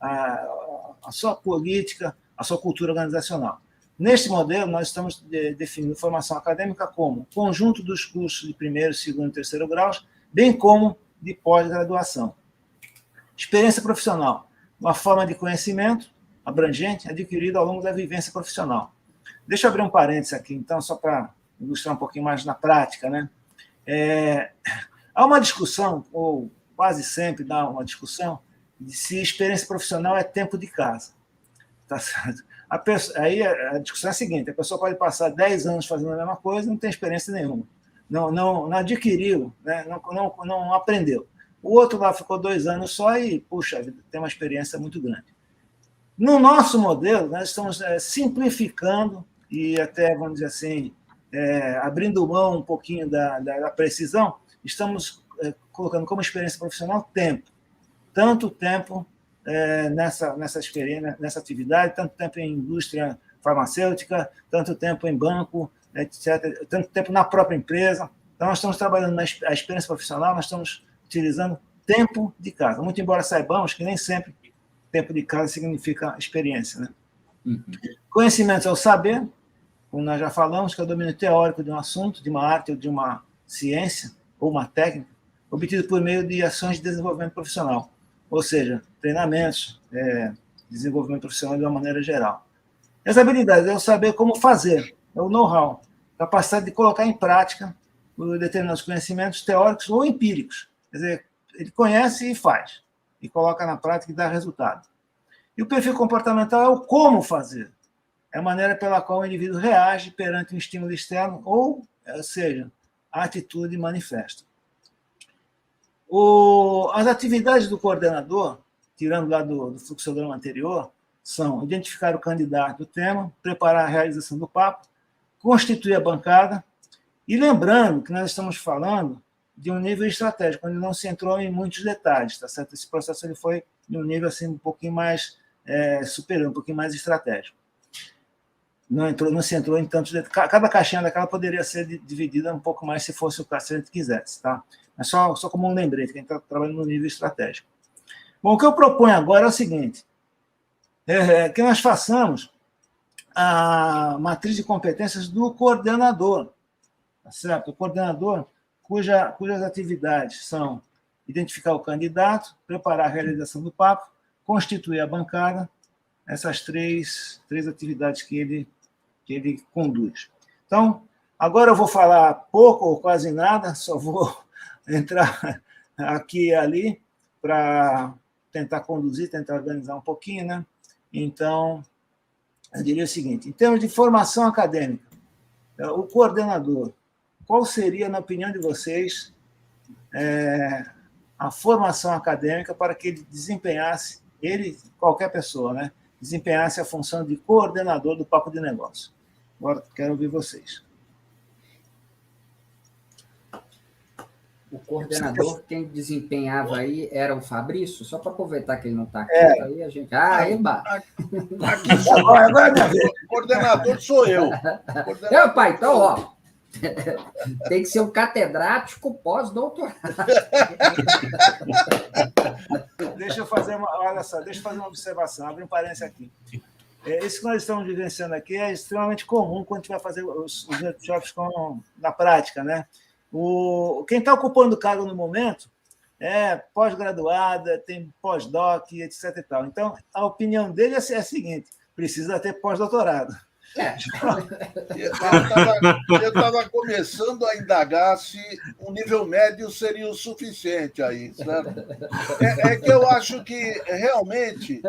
à sua política, à sua cultura organizacional. Neste modelo, nós estamos definindo formação acadêmica como conjunto dos cursos de primeiro, segundo e terceiro graus, bem como de pós-graduação. Experiência profissional, uma forma de conhecimento abrangente adquirido ao longo da vivência profissional. Deixa eu abrir um parênteses aqui, então, só para ilustrar um pouquinho mais na prática, né? Há uma discussão, ou quase sempre dá uma discussão, de se experiência profissional é tempo de casa. Tá certo? Aí a discussão é a seguinte: a pessoa pode passar 10 anos fazendo a mesma coisa e não tem experiência nenhuma. Não adquiriu, né? Não aprendeu. O outro lá ficou 2 anos só e, puxa, tem uma experiência muito grande. No nosso modelo, nós estamos simplificando e até, vamos dizer assim, abrindo mão um pouquinho da precisão, estamos colocando como experiência profissional tempo. Tanto tempo nessa experiência, nessa atividade, tanto tempo em indústria farmacêutica, tanto tempo em banco, etc., tanto tempo na própria empresa. Então, nós estamos trabalhando na experiência profissional, nós estamos utilizando tempo de casa. Muito embora saibamos que nem sempre tempo de casa significa experiência, né? Uhum. Conhecimentos é o saber, como nós já falamos, que é o domínio teórico de um assunto, de uma arte ou de uma ciência ou uma técnica, obtido por meio de ações de desenvolvimento profissional, ou seja, treinamentos, desenvolvimento profissional de uma maneira geral. As habilidades é o saber como fazer, é o know-how, capacidade de colocar em prática determinados conhecimentos teóricos ou empíricos. Quer dizer, ele conhece e faz, e coloca na prática e dá resultado. E o perfil comportamental é o como fazer, é a maneira pela qual o indivíduo reage perante um estímulo externo, ou seja, a atitude manifesta. As atividades do coordenador, tirando lá do fluxograma anterior, são identificar o candidato do tema, preparar a realização do papo, constituir a bancada, e lembrando que nós estamos falando de um nível estratégico, onde não se entrou em muitos detalhes, tá certo? Esse processo ele foi de um nível assim, um pouquinho mais superior, um pouquinho mais estratégico. Não se entrou em tantos detalhes. Cada caixinha daquela poderia ser dividida um pouco mais se fosse o caso, se a gente quisesse, tá? Mas só como um lembrete, que a gente está trabalhando no nível estratégico. Bom, o que eu proponho agora é o seguinte: que nós façamos a matriz de competências do coordenador, tá certo? O coordenador cujas atividades são identificar o candidato, preparar a realização do papo, constituir a bancada, essas três atividades que ele conduz. Então, Agora eu vou falar pouco ou quase nada, só vou entrar aqui e ali para tentar conduzir, tentar organizar um pouquinho, né? Então, eu diria o seguinte, em termos de formação acadêmica, o coordenador, qual seria, na opinião de vocês, a formação acadêmica para que ele desempenhasse, qualquer pessoa, né, desempenhasse a função de coordenador do Papo de Negócio? Agora quero ouvir vocês. O coordenador, quem desempenhava aí era o Fabrício, só para aproveitar que ele não está aqui, aí a gente... eba! Aqui sou Agora o coordenador sou eu. Meu pai, então, ó, tem que ser um catedrático pós-doutorado. Deixa eu fazer uma observação, abre um parênteses aqui. Isso que nós estamos vivenciando aqui é extremamente comum quando a gente vai fazer os workshops na prática, né? Quem está ocupando o cargo no momento é pós-graduada, tem pós-doc, etc. E tal. Então, a opinião dele é a seguinte: precisa ter pós-doutorado. Eu estava começando a indagar se um nível médio seria o suficiente aí, certo? É que eu acho que, realmente,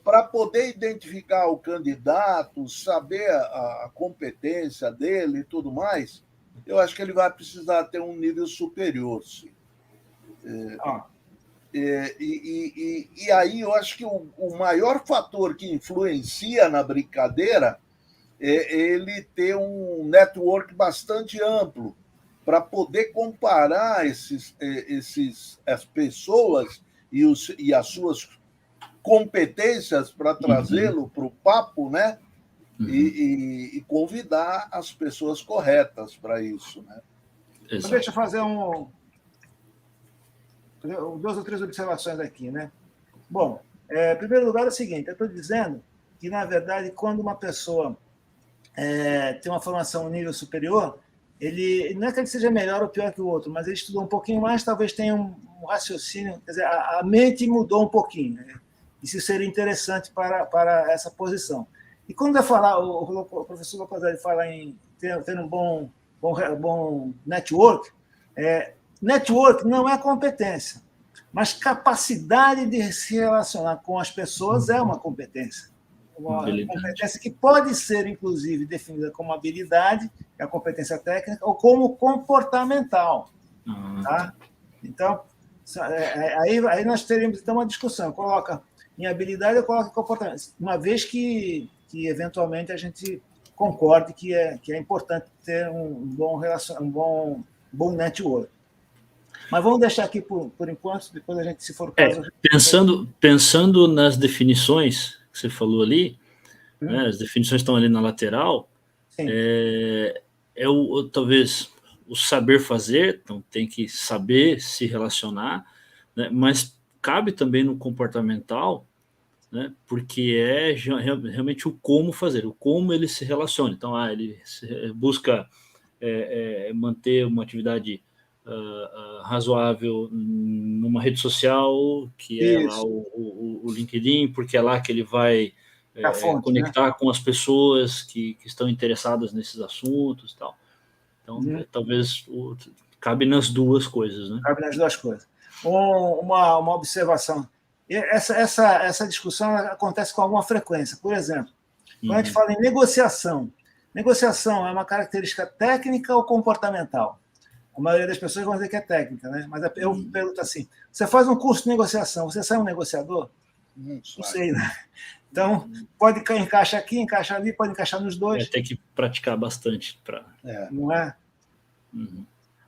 para poder identificar o candidato, saber a competência dele e tudo mais, eu acho que ele vai precisar ter um nível superior, sim. E aí eu acho que o maior fator que influencia na brincadeira é ele ter um network bastante amplo para poder comparar as pessoas e as suas competências para trazê-lo para o papo, né? E convidar as pessoas corretas para isso, né? Então, deixa eu fazer duas ou três observações aqui, né? Bom, em primeiro lugar é o seguinte, eu estou dizendo que, na verdade, quando uma pessoa tem uma formação nível superior, ele não é que ele seja melhor ou pior que o outro, mas ele estudou um pouquinho mais, talvez tenha um raciocínio, quer dizer, a mente mudou um pouquinho, né? Isso seria interessante para essa posição. E quando vai falar, o professor Lopazari fala em ter um bom network, network não é competência, mas capacidade de se relacionar com as pessoas é uma competência. Uma competência que pode ser, inclusive, definida como habilidade, que é a competência técnica, ou como comportamental. Tá? Então, aí nós teríamos então uma discussão. Coloca em habilidade ou coloca em comportamento. Uma vez que eventualmente a gente concorde que é importante ter um bom network. Mas vamos deixar aqui por enquanto, depois a gente, se for o caso... Pensando nas definições que você falou ali, né, as definições estão ali na lateral, talvez o saber fazer, então tem que saber se relacionar, né, mas cabe também no comportamental, né, porque é realmente o como fazer, o como ele se relaciona. Então, ele busca manter uma atividade razoável numa rede social, que é lá o LinkedIn, porque é lá que ele vai conectar, né, com as pessoas que estão interessadas nesses assuntos e tal. Então, talvez cabe nas duas coisas, né? Cabe nas duas coisas. Uma observação. Essa discussão acontece com alguma frequência. Por exemplo, quando a gente fala em negociação é uma característica técnica ou comportamental? A maioria das pessoas vão dizer que é técnica, né? Mas eu pergunto assim: você faz um curso de negociação, você sai um negociador? Não sei, né? Então, pode encaixar aqui, encaixar ali, pode encaixar nos dois. Tem que praticar bastante. Não é?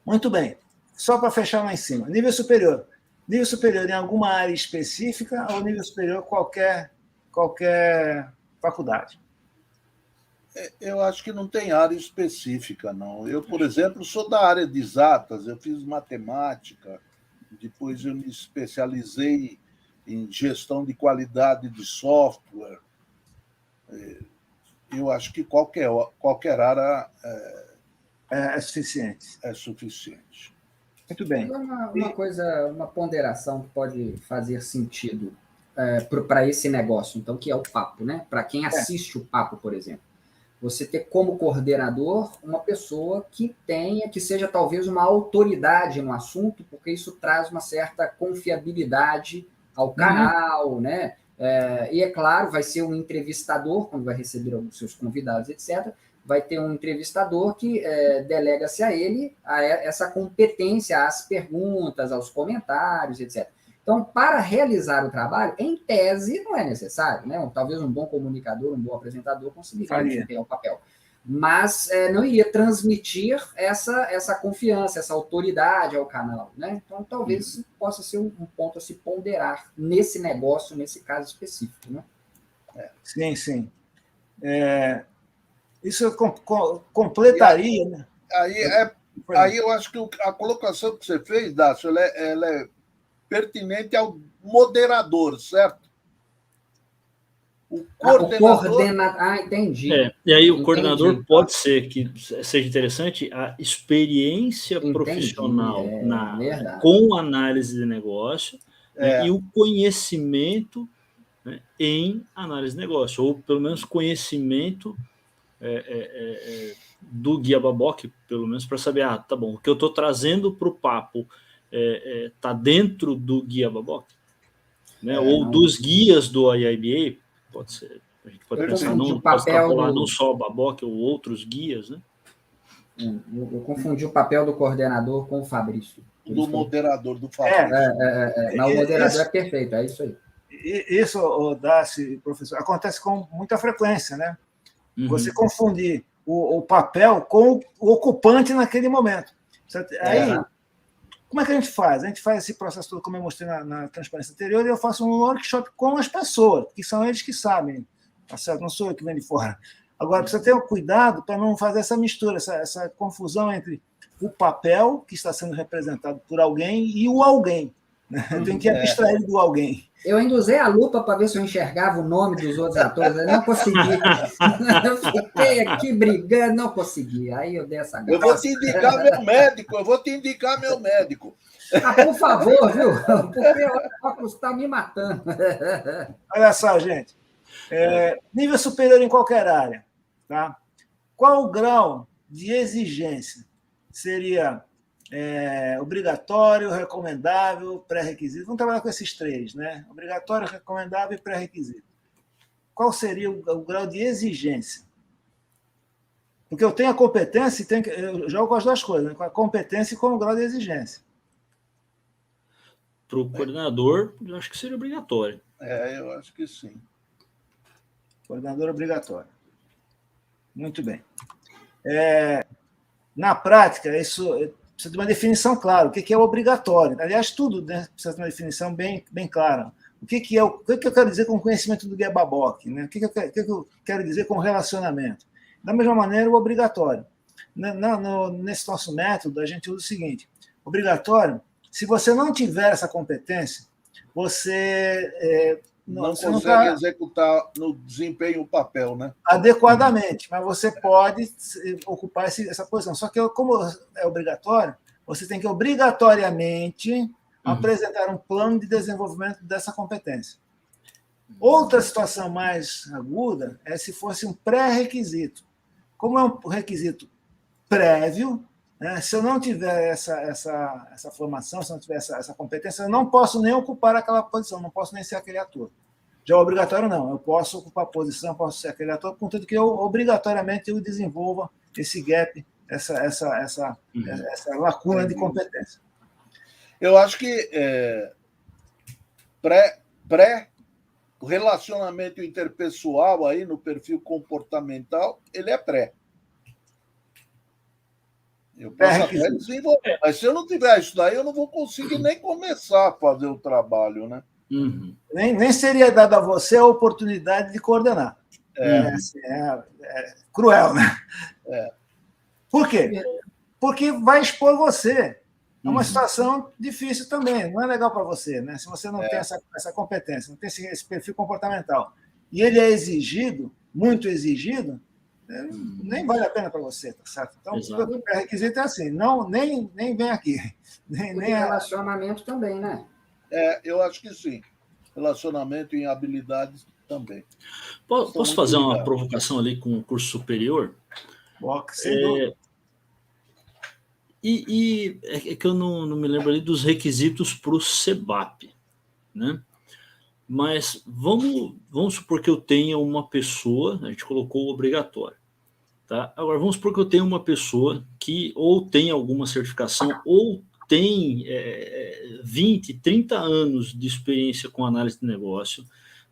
Muito bem. Só para fechar lá em cima. Nível superior. Nível superior em alguma área específica ou nível superior qualquer faculdade? Eu acho que não tem área específica, não. Eu, por exemplo, sou da área de exatas, eu fiz matemática, depois eu me especializei em gestão de qualidade de software. Eu acho que qualquer área é suficiente. É suficiente. Muito bem. Uma ponderação que pode fazer sentido para esse negócio, então, que é o papo, né? Para quem assiste o papo, por exemplo. você ter como coordenador uma pessoa que seja talvez uma autoridade no assunto, porque isso traz uma certa confiabilidade ao canal, né? E é claro, vai ser um entrevistador, quando vai receber alguns seus convidados, etc., vai ter um entrevistador que delega-se a ele essa competência às perguntas, aos comentários, etc. Então, para realizar o trabalho, em tese, não é necessário, né? Talvez um bom comunicador, um bom apresentador conseguiria desempenhar o papel. Mas não iria transmitir essa confiança, essa autoridade ao canal, né? Então, talvez possa ser um ponto a se ponderar nesse negócio, nesse caso específico, né? Sim, sim. Isso completaria, né? Aí eu acho que a colocação que você fez, Dácio, ela é pertinente ao moderador, certo? O coordenador... entendi. E aí o coordenador pode ser que seja interessante a experiência profissional com análise de negócio, né, e o conhecimento, né, em análise de negócio, ou pelo menos conhecimento do Guia Babok, pelo menos para saber, tá bom, o que eu estou trazendo para o papo está dentro do Guia Babok, né, ou dos guias do IIBA, pode ser, a gente pode pensar não só o Babok ou outros guias, né? Eu confundi o papel do coordenador com o Fabrício. Do moderador, do Fabrício. Mas o moderador é perfeito, é isso aí. Isso, Dácio, professor, acontece com muita frequência, né? Você confundir o papel com o ocupante naquele momento. Aí, como é que a gente faz? A gente faz esse processo todo, como eu mostrei na transparência anterior, e eu faço um workshop com as pessoas, que são eles que sabem, tá certo? Não sou eu que venho de fora. Agora, precisa ter um cuidado para não fazer essa mistura, essa confusão entre o papel que está sendo representado por alguém e o alguém. Né? Tem que abstrair do alguém. Eu ainda usei a lupa para ver se eu enxergava o nome dos outros atores, eu não consegui. Eu fiquei aqui brigando, não consegui. Aí eu dei essa graça. Eu vou te indicar meu médico, por favor, viu? Porque o óculos está me matando. Olha só, gente. Nível superior em qualquer área. Tá? Qual o grau de exigência? Seria obrigatório, recomendável, pré-requisito? Vamos trabalhar com esses três, né? Obrigatório, recomendável e pré-requisito. Qual seria o grau de exigência? Porque eu tenho a competência e eu jogo com as duas coisas, né? Com a competência e com o grau de exigência. Para o coordenador, eu acho que seria obrigatório. Eu acho que sim. Coordenador obrigatório. Muito bem. Na prática, isso precisa de uma definição clara. O que é obrigatório? Aliás, tudo, né, precisa de uma definição bem clara. O que eu quero dizer com o conhecimento do Guia Babok? Né? O que eu quero dizer com relacionamento? Da mesma maneira, o obrigatório. Nesse nosso método, a gente usa o seguinte: obrigatório, se você não tiver essa competência, você não consegue executar no desempenho o papel, né? Adequadamente, mas você pode ocupar essa posição. Só que, como é obrigatório, você tem que obrigatoriamente apresentar um plano de desenvolvimento dessa competência. Outra situação mais aguda é se fosse um pré-requisito. Como é um requisito prévio, né, se eu não tiver essa formação, se eu não tiver essa competência, eu não posso nem ocupar aquela posição, não posso nem ser aquele ator. Já o obrigatório, não. Eu posso ocupar a posição, posso ser aquele ator, contanto que obrigatoriamente eu desenvolva esse gap, essa lacuna de competência. Eu acho que o relacionamento interpessoal aí no perfil comportamental, ele é pré. Eu posso até desenvolver, mas se eu não tiver isso daí, eu não vou conseguir nem começar a fazer o trabalho, né? Nem seria dada a você a oportunidade de coordenar. É cruel, né? Por quê? Porque vai expor você. É uma situação difícil também, não é legal para você, né? Se você não tem essa competência, não tem esse perfil comportamental, e ele é exigido, muito exigido, nem vale a pena para você, tá certo? Então, o pré-requisito é assim, nem vem aqui. Nem relacionamento também, né? Eu acho que sim. Relacionamento em habilidades também. Posso fazer uma provocação ali com o curso superior? Sem dúvida. E é que eu não me lembro ali dos requisitos para o CEBAP, né? Mas vamos supor que eu tenha uma pessoa, a gente colocou obrigatório, tá? Agora, vamos supor que eu tenha uma pessoa que ou tem alguma certificação ou tem 20, 30 anos de experiência com análise de negócio,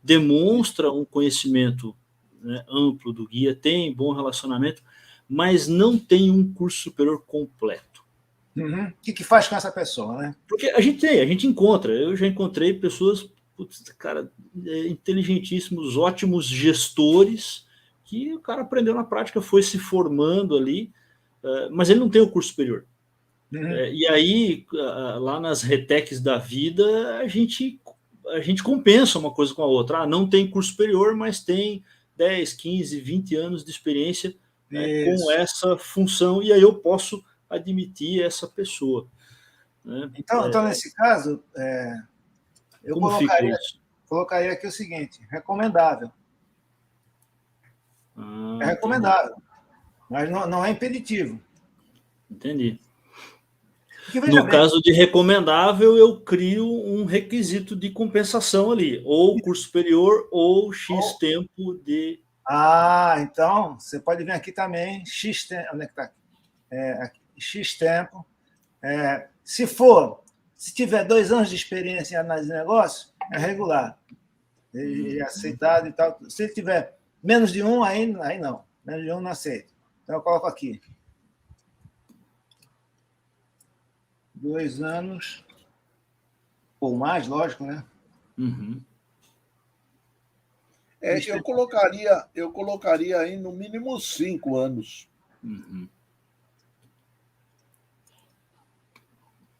demonstra um conhecimento, né, amplo do guia, tem bom relacionamento, mas não tem um curso superior completo. Uhum. O que faz com essa pessoa, né? Porque a gente encontra, eu já encontrei pessoas, cara, inteligentíssimos, ótimos gestores, que o cara aprendeu na prática, foi se formando ali, mas ele não tem o curso superior. Uhum. E aí, lá nas retecs da vida, a gente compensa uma coisa com a outra. Não tem curso superior, mas tem 10, 15, 20 anos de experiência, com essa função, e aí eu posso admitir essa pessoa. Né? Então, nesse caso, eu colocaria aqui o seguinte: recomendável. É recomendável, mas não é impeditivo. Entendi. No caso de recomendável, eu crio um requisito de compensação ali, ou curso superior ou X tempo de... Então, você pode vir aqui também, X tempo, onde é que está aqui? X tempo. Se tiver 2 anos de experiência em análise de negócio, é regular. É aceitado e tal. Se ele tiver menos de 1, aí não. Menos de 1 não aceito. Então, eu coloco aqui. 2 anos ou mais, lógico, né? Uhum. Eu colocaria aí no mínimo 5 anos. Uhum.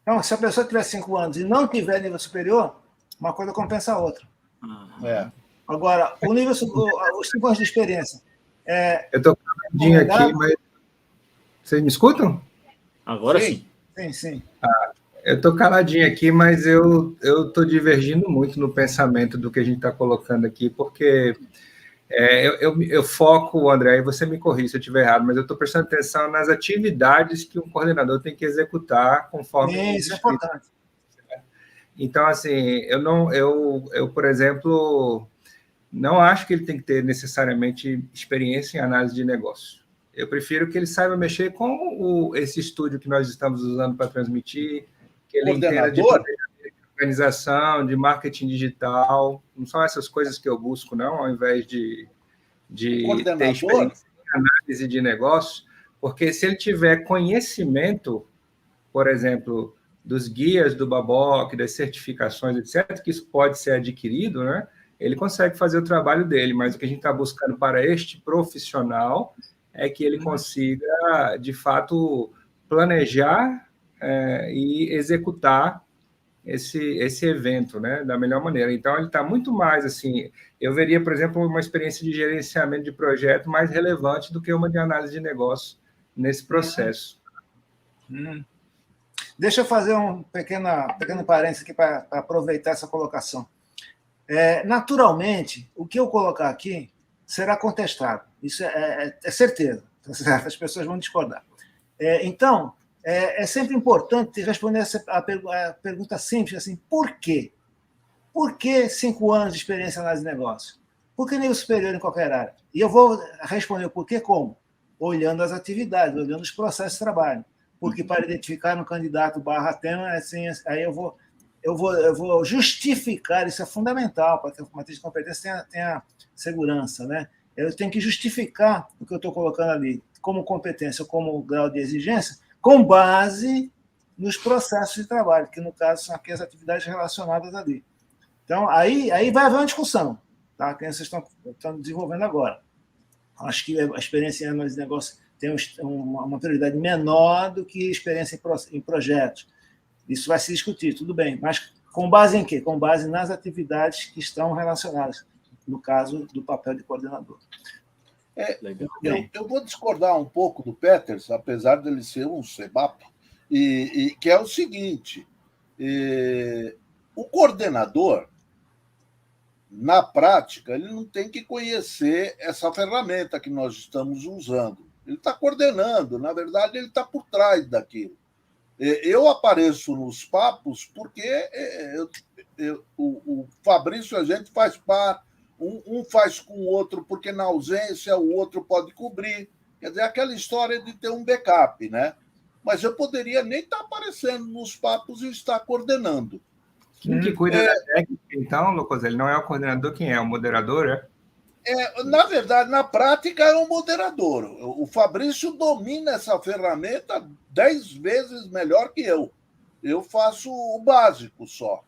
Então, se a pessoa tiver 5 anos e não tiver nível superior, uma coisa compensa a outra. Uhum. Agora, os 5 anos de experiência. Eu estou caladinho aqui, mas... Vocês me escutam? Agora sim. Sim. Eu estou caladinho aqui, mas eu estou divergindo muito no pensamento do que a gente está colocando aqui, porque eu foco, André, e você me corrija se eu estiver errado, mas eu estou prestando atenção nas atividades que um coordenador tem que executar conforme... Isso é importante. Então, assim, eu, por exemplo, não acho que ele tem que ter necessariamente experiência em análise de negócio. Eu prefiro que ele saiba mexer com esse estúdio que nós estamos usando para transmitir, que ele entenda de organização, de marketing digital. Não são essas coisas que eu busco, não, ao invés de ter experiência em análise de negócio, porque se ele tiver conhecimento, por exemplo, dos guias do Baboc, das certificações, etc., que isso pode ser adquirido, né? Ele consegue fazer o trabalho dele, mas o que a gente está buscando para este profissional é que ele consiga, de fato, planejar e executar esse evento, né, da melhor maneira. Então, ele está muito mais, assim, eu veria, por exemplo, uma experiência de gerenciamento de projeto mais relevante do que uma de análise de negócio nesse processo. Deixa eu fazer um pequeno parênteses aqui para aproveitar essa colocação. Naturalmente, o que eu colocar aqui será contestado. Isso é certeza. As pessoas vão discordar. Então, é sempre importante responder a pergunta simples, assim, por quê? Por que 5 anos de experiência em análise de negócio? Por que nível superior em qualquer área? E eu vou responder o porquê como? Olhando as atividades, olhando os processos de trabalho. Porque para identificar um candidato /tema, assim, aí eu vou justificar, isso é fundamental para que a matriz de competência tenha segurança, né? Eu tenho que justificar o que eu estou colocando ali, como competência, como grau de exigência, com base nos processos de trabalho, que no caso são aqui as atividades relacionadas ali. Então, aí vai haver uma discussão, tá? Que vocês estão desenvolvendo agora. Acho que a experiência em análise de negócio tem uma prioridade menor do que experiência em projetos. Isso vai se discutir, tudo bem, mas com base em quê? Com base nas atividades que estão relacionadas, no caso do papel de coordenador. Eu vou discordar um pouco do Peters, apesar dele ser um CEBAP, e que é o seguinte: o coordenador na prática, ele não tem que conhecer essa ferramenta que nós estamos usando. Ele está coordenando, na verdade, ele está por trás daquilo. Eu apareço nos papos porque o Fabrício, a gente faz par, um faz com o outro porque na ausência o outro pode cobrir. Quer dizer, aquela história de ter um backup, né? Mas eu poderia nem estar aparecendo nos papos e estar coordenando. Quem que cuida da técnica, então, Lucas? Ele não é o coordenador, quem é? O moderador, é? Na verdade, na prática, é um moderador. O Fabrício domina essa ferramenta 10 vezes melhor que eu. Eu faço o básico só.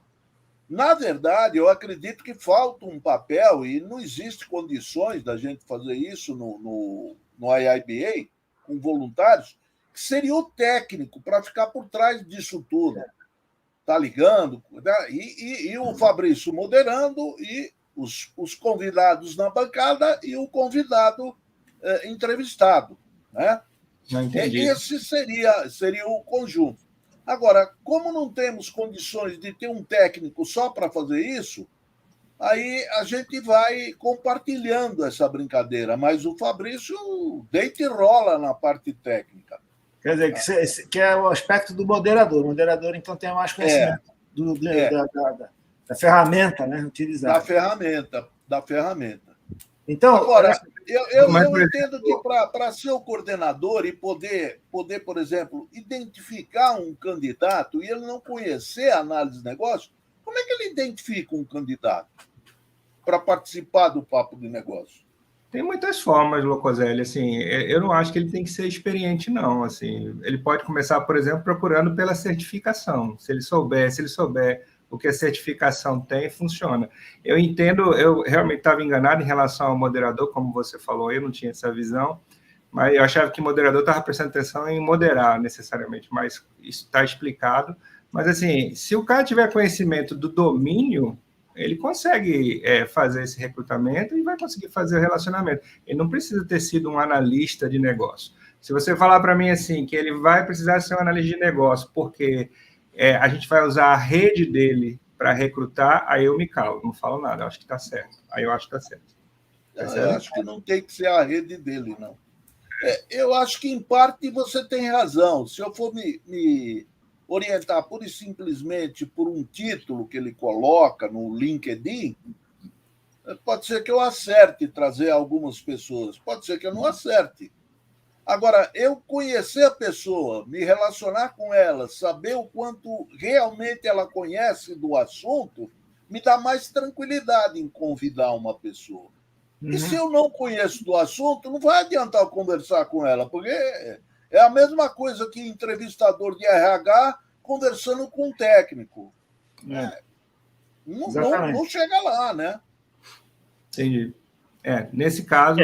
Na verdade, eu acredito que falta um papel, e não existe condições da gente fazer isso no IIBA, com voluntários, que seria o técnico para ficar por trás disso tudo. Tá ligando? E o Fabrício moderando, e os convidados na bancada e o convidado entrevistado. Né? Não entendi. Esse seria o conjunto. Agora, como não temos condições de ter um técnico só para fazer isso, aí a gente vai compartilhando essa brincadeira, mas o Fabrício deita e rola na parte técnica. Quer dizer, que é o aspecto do moderador. O moderador, então, tem mais conhecimento da ferramenta, né, utilizada. Da ferramenta. Então, agora, eu entendo que para ser o coordenador e poder, por exemplo, identificar um candidato e ele não conhecer a análise de negócio, como é que ele identifica um candidato para participar do papo de negócio? Tem muitas formas, Locoselli. Assim, eu não acho que ele tem que ser experiente, não. Assim, ele pode começar, por exemplo, procurando pela certificação. Se ele souber o que a certificação tem, funciona. Eu entendo, eu realmente estava enganado em relação ao moderador, como você falou, eu não tinha essa visão, mas eu achava que o moderador estava prestando atenção em moderar necessariamente, mas isso está explicado. Mas, assim, se o cara tiver conhecimento do domínio, ele consegue fazer esse recrutamento e vai conseguir fazer o relacionamento. Ele não precisa ter sido um analista de negócio. Se você falar para mim assim, que ele vai precisar ser um analista de negócio, porque a gente vai usar a rede dele para recrutar, aí eu me calo, não falo nada, eu acho que está certo. Aí eu acho que está certo. Eu acho que não tem que ser a rede dele, não. Eu acho que, em parte, você tem razão. Se eu for me orientar pura e simplesmente por um título que ele coloca no LinkedIn, pode ser que eu acerte trazer algumas pessoas, pode ser que eu não acerte. Agora, eu conhecer a pessoa, me relacionar com ela, saber o quanto realmente ela conhece do assunto, me dá mais tranquilidade em convidar uma pessoa. Uhum. E se eu não conheço do assunto, não vai adiantar eu conversar com ela, porque é a mesma coisa que entrevistador de RH conversando com um técnico. Não chega lá, né? Entendi. Nesse caso...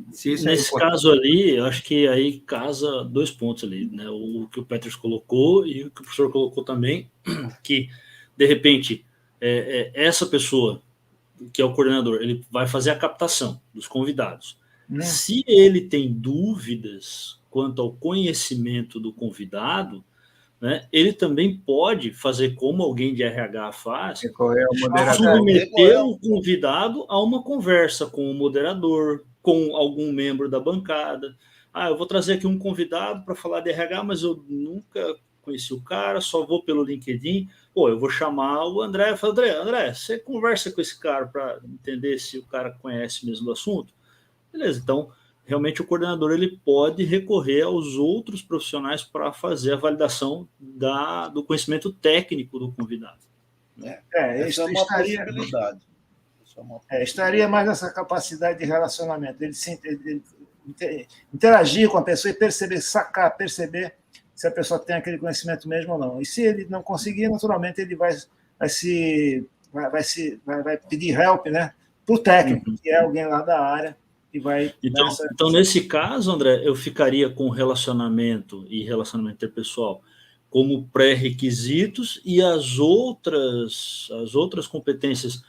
nesse caso ali, eu acho que aí casa 2 pontos ali, né? O que o Petros colocou e o que o professor colocou também, que, de repente, essa pessoa, que é o coordenador, ele vai fazer a captação dos convidados. Se ele tem dúvidas quanto ao conhecimento do convidado, né, ele também pode fazer como alguém de RH faz, submeter o convidado a uma conversa com o moderador, com algum membro da bancada. Eu vou trazer aqui um convidado para falar de RH, mas eu nunca conheci o cara, só vou pelo LinkedIn. Eu vou chamar o André e falar, André, você conversa com esse cara para entender se o cara conhece mesmo do assunto? Beleza, então, realmente o coordenador ele pode recorrer aos outros profissionais para fazer a validação do conhecimento técnico do convidado. Essa é uma possibilidade. Estaria mais nessa capacidade de relacionamento, ele interagir com a pessoa e perceber se a pessoa tem aquele conhecimento mesmo ou não. E se ele não conseguir, naturalmente ele vai pedir help, né, para o técnico, que é alguém lá da área, e vai... Então, nesse caso, André, eu ficaria com relacionamento e relacionamento interpessoal como pré-requisitos e as outras competências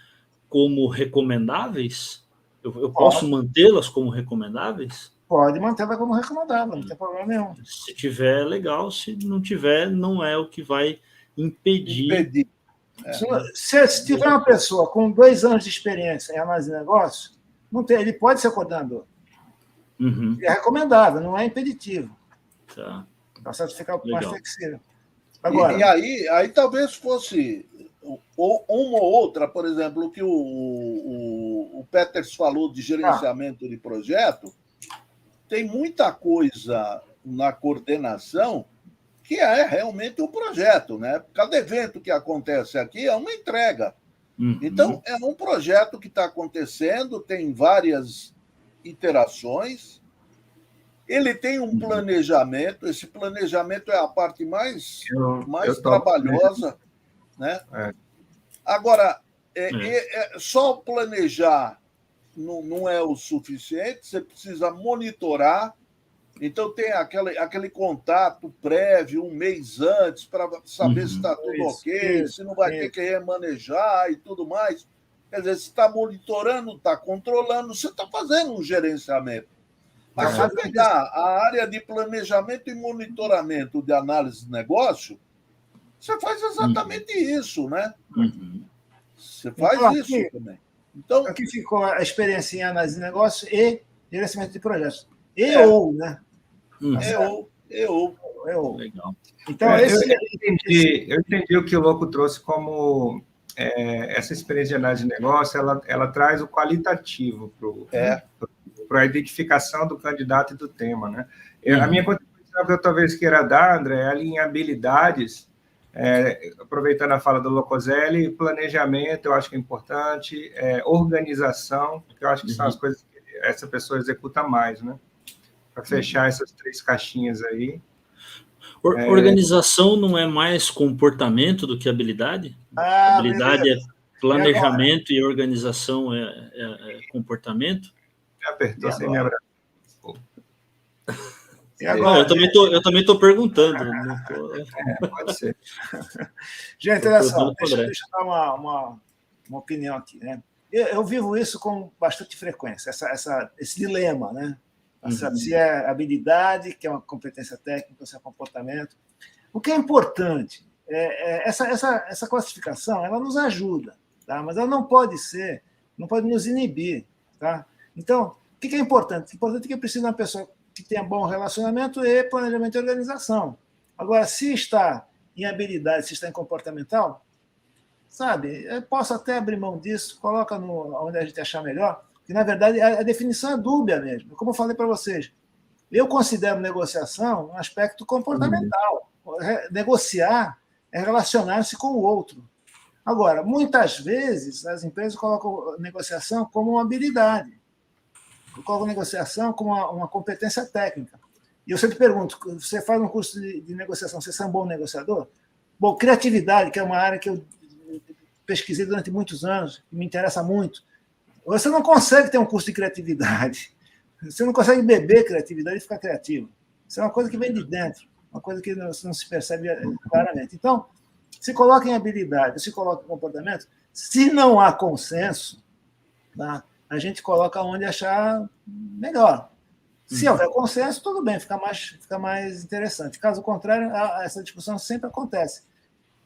como recomendáveis? Eu posso mantê-las como recomendáveis? Pode mantê-la como recomendável, não tem problema nenhum. Se tiver, legal. Se não tiver, não é o que vai impedir Se tiver uma pessoa com 2 anos de experiência em análise de negócio, não tem, ele pode ser coordenador. É recomendável, não é impeditivo. Tá. Para certificar mais Legal. flexível. Agora, E aí talvez fosse uma ou outra, por exemplo, o que o Peters falou de gerenciamento de projeto, tem muita coisa na coordenação que é realmente um projeto, né? Cada evento que acontece aqui é uma entrega. Então, é um projeto que está acontecendo, tem várias iterações, ele tem um planejamento, esse planejamento é a parte mais trabalhosa, né? Agora, só planejar não é o suficiente, você precisa monitorar. Então, tem aquele contato prévio, um mês antes, para saber se está tudo ok, se não vai ter que remanejar e tudo mais. Quer dizer, você está monitorando, está controlando, você está fazendo um gerenciamento. Mas se eu pegar a área de planejamento e monitoramento de análise de negócio, você faz exatamente isso, né? Você faz então, isso também. Então, aqui ficou a experiência em análise de negócio e gerenciamento de projetos. Né? Legal. Então, eu entendi o que o Louco trouxe como essa experiência de análise de negócio, ela traz o qualitativo para a identificação do candidato e do tema, né? A minha contribuição que eu talvez queira dar, André, é ali em habilidades, aproveitando a fala do Locoselli, planejamento, eu acho que é importante, organização, que eu acho que são as coisas que essa pessoa executa mais, né? Para fechar essas 3 caixinhas aí. Organização não é mais comportamento do que habilidade? Habilidade beleza. é planejamento e organização é comportamento? Me apertou sem me abraçar. Não, eu também estou perguntando. Não tô... pode ser. Gente, olha só, deixa eu dar uma opinião aqui, né? Eu vivo isso com bastante frequência, esse dilema, né? Se é habilidade, que é uma competência técnica, se é comportamento. O que é importante, essa classificação, ela nos ajuda, tá? Mas ela não pode nos inibir, tá? Então, o que é importante? O importante é que eu preciso de uma pessoa que tenha bom relacionamento e planejamento e organização. Agora, se está em habilidade, se está em comportamental, sabe, eu posso até abrir mão disso, coloca onde a gente achar melhor, que, na verdade, a definição é dúbia mesmo. Como eu falei para vocês, eu considero negociação um aspecto comportamental. Negociar é relacionar-se com o outro. Agora, muitas vezes, as empresas colocam negociação como uma habilidade, colocam negociação como uma competência técnica. E eu sempre pergunto, você faz um curso de negociação, você é um bom negociador? Bom, criatividade, que é uma área que eu pesquisei durante muitos anos, que me interessa muito. Você não consegue ter um curso de criatividade. Você não consegue beber criatividade e ficar criativo. Isso é uma coisa que vem de dentro, uma coisa que você não se percebe claramente. Então, se coloca em habilidade, se coloca em comportamento, se não há consenso, tá? A gente coloca onde achar melhor. Se houver consenso, tudo bem, fica mais interessante. Caso contrário, essa discussão sempre acontece.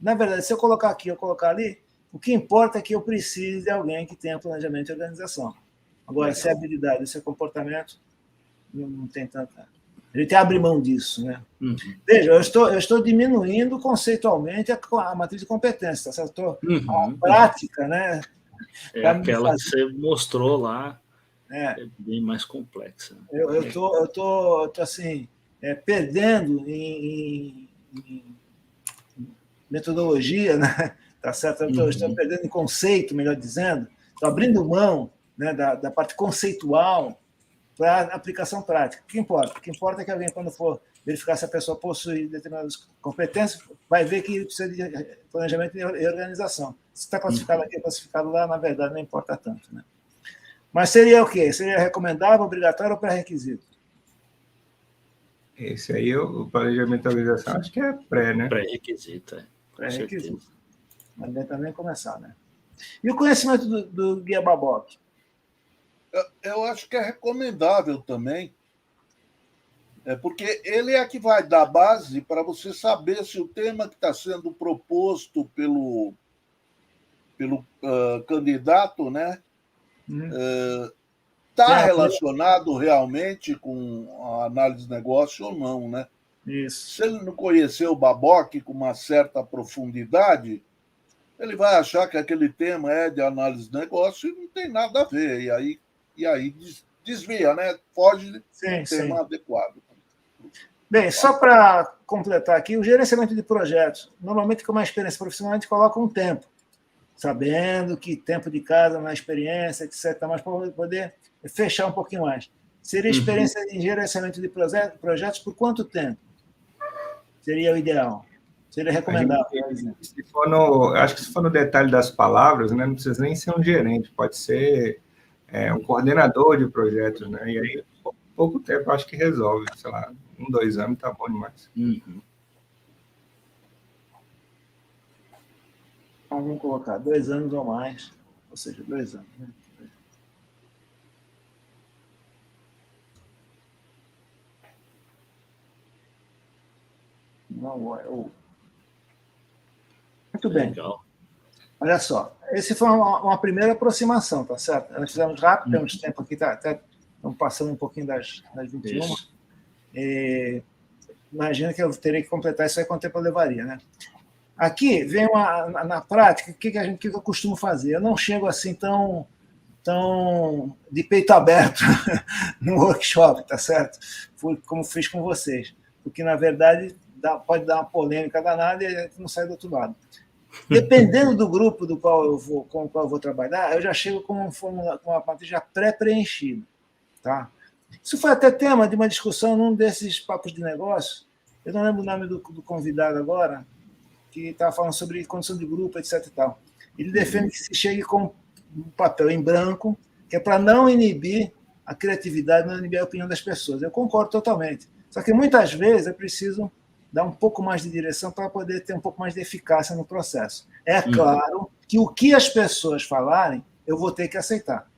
Na verdade, se eu colocar aqui ou colocar ali, o que importa é que eu precise de alguém que tenha planejamento e organização. Agora, se é habilidade, se é comportamento, não tem tanta... A gente abre mão disso, né? Veja, eu estou diminuindo conceitualmente a matriz de competência, tá certo? A prática, né? É aquela que você mostrou lá, é bem mais complexa. Eu estou assim, perdendo em metodologia, né? Tá certo? Eu estou perdendo em conceito, melhor dizendo, estou abrindo mão, né, da parte conceitual para a aplicação prática. O que importa? O que importa é que alguém, quando for verificar se a pessoa possui determinadas competências, vai ver que precisa de planejamento e organização. Se está classificado aqui, classificado lá, na verdade, não importa tanto, né? Mas seria o quê? Seria recomendável, obrigatório ou pré-requisito? Esse aí, o planejamento e organização, acho que é pré, né? Pré-requisito, Pré-requisito. Mas deve também começar, né? E o conhecimento do Guia Babok? Eu acho que é recomendável também, porque ele é que vai dar base para você saber se o tema que está sendo proposto pelo pelo candidato, né? Está relacionado realmente com a análise de negócio ou não, né? Isso. Se ele não conhecer o Babok com uma certa profundidade, ele vai achar que aquele tema é de análise de negócio e não tem nada a ver. E aí desvia, né? Foge do tema adequado. Bem, só para completar aqui, o gerenciamento de projetos. Normalmente, com uma experiência profissional, a gente coloca um tempo, sabendo que tempo de casa, na experiência, etc., mas para poder fechar um pouquinho mais. Seria experiência em gerenciamento de projetos por quanto tempo? Seria o ideal? Seria recomendável? Acho que se for no detalhe das palavras, né, não precisa nem ser um gerente, pode ser um coordenador de projetos, né? E aí, pouco tempo, acho que resolve, sei lá, 1, 2 anos tá bom demais. Vamos colocar 2 anos ou mais, ou seja, 2 anos. Né? Muito bem. Legal. Olha só, esse foi uma primeira aproximação, tá certo? Nós fizemos rápido, temos tempo aqui, até estamos passando um pouquinho das 21. Imagina que eu teria que completar isso aí, quanto tempo eu levaria, né? Aqui vem na prática, o que eu costumo fazer? Eu não chego assim tão de peito aberto no workshop, tá certo? Como fiz com vocês. Porque, na verdade, pode dar uma polêmica danada e a gente não sai do outro lado. Dependendo do grupo com o qual eu vou trabalhar, eu já chego com uma matriz já pré-preenchida. Tá? Isso foi até tema de uma discussão num desses papos de negócio. Eu não lembro o nome do convidado agora, que estava falando sobre condição de grupo, etc. E tal. Ele defende que se chegue com um papel em branco, que é para não inibir a criatividade, não inibir a opinião das pessoas. Eu concordo totalmente. Só que muitas vezes é preciso dar um pouco mais de direção para poder ter um pouco mais de eficácia no processo. É claro que o que as pessoas falarem, eu vou ter que aceitar.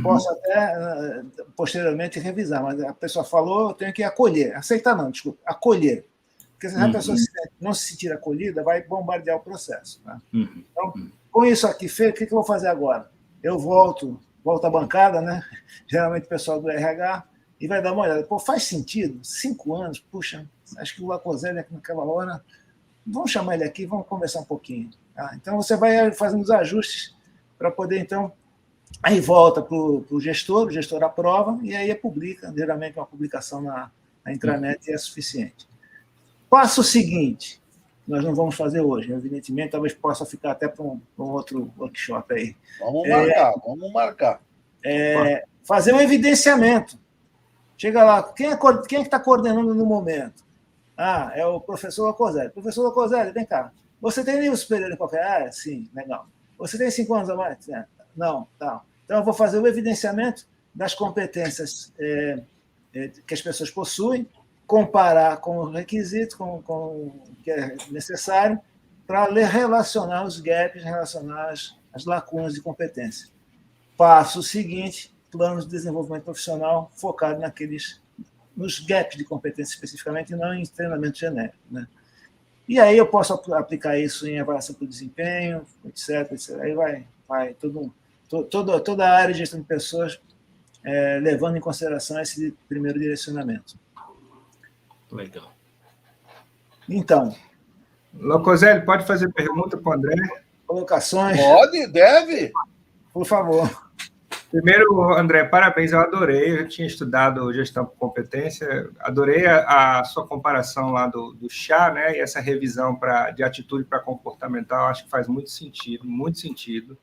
Posso até, posteriormente, revisar, mas a pessoa falou, eu tenho que acolher. Aceitar não, desculpa, acolher. Porque se a pessoa não se sentir acolhida, vai bombardear o processo. Né? Então, com isso aqui feito, o que eu vou fazer agora? Eu volto à bancada, né? Geralmente o pessoal do RH, e vai dar uma olhada. Pô, faz sentido? 5 anos, puxa, acho que o Lacoselli naquela hora, vamos chamar ele aqui, vamos conversar um pouquinho. Tá? Então, você vai fazendo os ajustes para poder, então, aí volta para o gestor aprova, e aí publica, geralmente uma publicação na intranet é suficiente. Passo seguinte, nós não vamos fazer hoje, evidentemente, talvez possa ficar até para um outro workshop aí. Vamos marcar. Fazer um evidenciamento. Chega lá, quem é que está coordenando no momento? É o professor Lacoselli. Professor Lacoselli, vem cá. Você tem nível superior em qualquer área? Sim, legal. Você tem 5 anos a mais? Não, tá. Então, eu vou fazer o evidenciamento das competências que as pessoas possuem, comparar com os requisitos, com o que é necessário, para relacionar os gaps, relacionar as lacunas de competência. Passo seguinte, plano de desenvolvimento profissional focado nos gaps de competência especificamente, e não em treinamento genérico. Né? E aí eu posso aplicar isso em avaliação por desempenho, etc. Aí vai toda a área de gestão de pessoas levando em consideração esse primeiro direcionamento. Legal. Então. Lacoselli, pode fazer pergunta para o André? Colocações? Pode, deve. Por favor. Primeiro, André, parabéns, eu adorei, eu tinha estudado gestão por competência, adorei a sua comparação lá do chá, né, e essa revisão de atitude para comportamental, acho que faz muito sentido, muito sentido.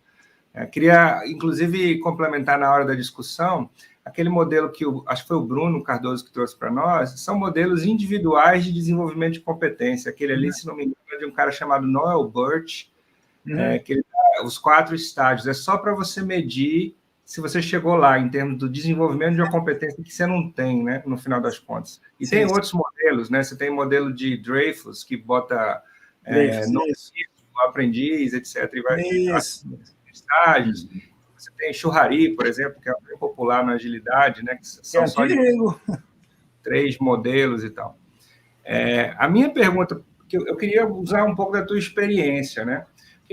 Queria, inclusive, complementar na hora da discussão, aquele modelo que acho que foi o Bruno Cardoso que trouxe para nós, são modelos individuais de desenvolvimento de competência, aquele ali, se não me engano, é de um cara chamado Noel Birch, que ele dá os 4 estágios, é só para você medir se você chegou lá, em termos do desenvolvimento de uma competência que você não tem, né, no final das contas. E tem outros modelos, né? Você tem o modelo de Dreyfus, que bota no aprendiz, etc. E vai estágios. Você tem Churrari, por exemplo, que é bem popular na agilidade, né? Que são só 3 modelos e tal. A minha pergunta, eu queria usar um pouco da tua experiência, né?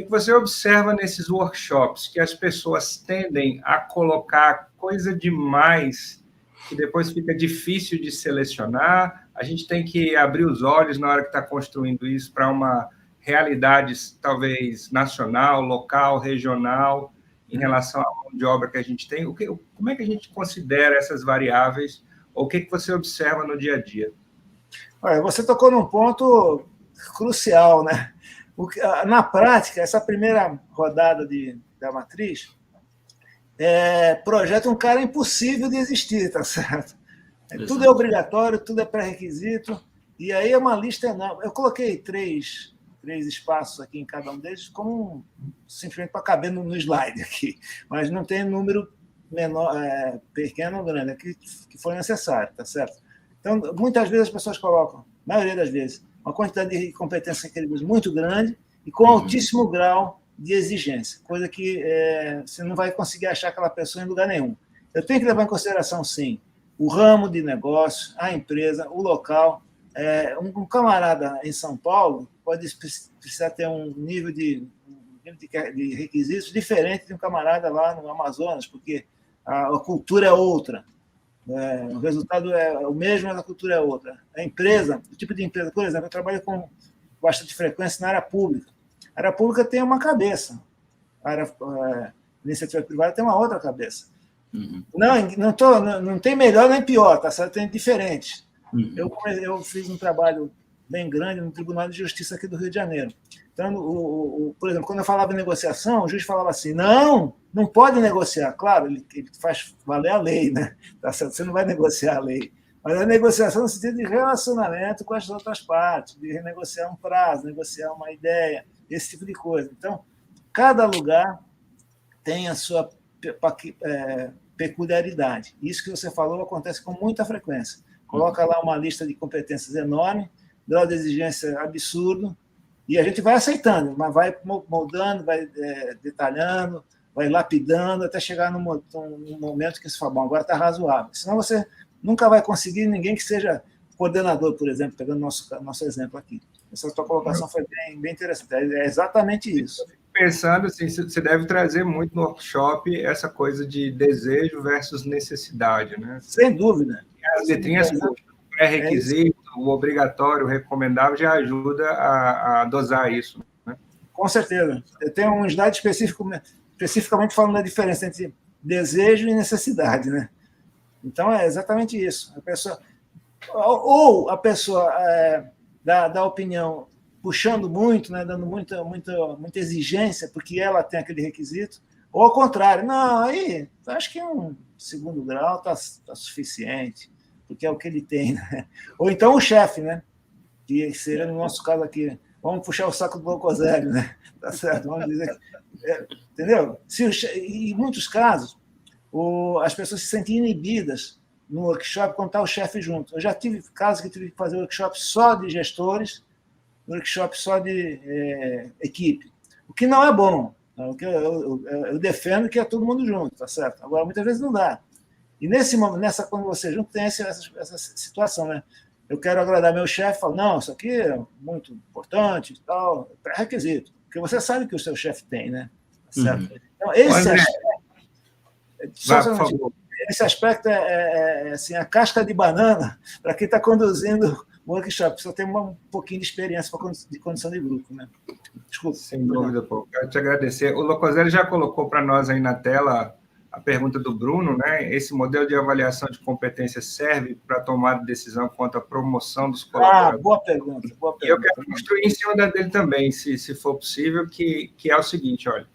que você observa nesses workshops? Que as pessoas tendem a colocar coisa demais, que depois fica difícil de selecionar. A gente tem que abrir os olhos na hora que está construindo isso para uma realidade talvez nacional, local, regional, em relação à mão de obra que a gente tem. Como é que a gente considera essas variáveis? Ou o que você observa no dia a dia? Olha, você tocou num ponto crucial, né? Na prática, essa primeira rodada da matriz projeta um cara impossível de existir, tá certo? Tudo é obrigatório, tudo é pré-requisito, e aí é uma lista enorme. Eu coloquei três espaços aqui em cada um deles, como simplesmente para caber no slide aqui, mas não tem número menor, pequeno ou grande, que for necessário, tá certo? Então, muitas vezes as pessoas colocam, a maioria das vezes, uma quantidade de competência requerida muito grande e com altíssimo grau de exigência, coisa que você não vai conseguir achar aquela pessoa em lugar nenhum. Eu tenho que levar em consideração, sim, o ramo de negócio, a empresa, o local. Um camarada em São Paulo pode precisar ter um nível de requisitos diferente de um camarada lá no Amazonas, porque a cultura é outra. O resultado é o mesmo, mas a cultura é outra. A empresa, o tipo de empresa, por exemplo, eu trabalho com bastante frequência na área pública. A área pública tem uma cabeça, a iniciativa privada tem uma outra cabeça. Uhum. Não tem melhor nem pior, tá certo? Tem diferente. Uhum. Eu fiz um trabalho bem grande no Tribunal de Justiça aqui do Rio de Janeiro. Então, por exemplo, quando eu falava em negociação, o juiz falava assim, não pode negociar. Claro, ele faz valer a lei, né? Tá certo? Você não vai negociar a lei. Mas a negociação no sentido de relacionamento com as outras partes, de renegociar um prazo, negociar uma ideia, esse tipo de coisa. Então, cada lugar tem a sua peculiaridade. Isso que você falou acontece com muita frequência. Coloca lá uma lista de competências enorme, grau de exigência absurdo, e a gente vai aceitando, mas vai moldando, vai detalhando, vai lapidando, até chegar num momento que se fala, bom, agora está razoável. Senão você nunca vai conseguir ninguém que seja coordenador, por exemplo, pegando nosso exemplo aqui. Essa tua colocação foi bem interessante. É exatamente isso. Pensando assim, você deve trazer muito no workshop essa coisa de desejo versus necessidade, né? Sem dúvida. As letrinhas pré-requisito, o obrigatório, o recomendável, já ajuda a dosar isso, né? Com certeza. Eu tenho um slide especificamente falando da diferença entre desejo e necessidade, né? Então, é exatamente isso. A pessoa dá opinião puxando muito, né, dando muita exigência, porque ela tem aquele requisito, ou ao contrário, não, aí acho que um segundo grau está suficiente, porque é o que ele tem, né? Ou então o chefe, né? Que seria no nosso caso aqui, vamos puxar o saco do Locoselli, né? Tá certo? Vamos dizer entendeu? Em muitos casos, as pessoas se sentem inibidas no workshop quando está o chefe junto. Eu já tive casos que tive que fazer workshop só de gestores, workshop só de equipe, o que não é bom. Eu defendo que é todo mundo junto, tá certo? Agora, muitas vezes não dá. E quando você junto, tem essa situação, né? Eu quero agradar meu chefe, falo, não, isso aqui é muito importante e tal, é requisito, porque você sabe que o seu chefe tem, né? Tá certo? Então, esse aspecto é assim, a casca de banana para quem está conduzindo o workshop, só tem um pouquinho de experiência de condução de grupo, né? Desculpa. Sem dúvida, pô. Quero te agradecer. O Locoselli já colocou para nós aí na tela a pergunta do Bruno, né? Esse modelo de avaliação de competência serve para tomar decisão quanto à promoção dos colaboradores? Boa pergunta. E eu quero construir em cima dele também, se for possível, que é o seguinte, olha,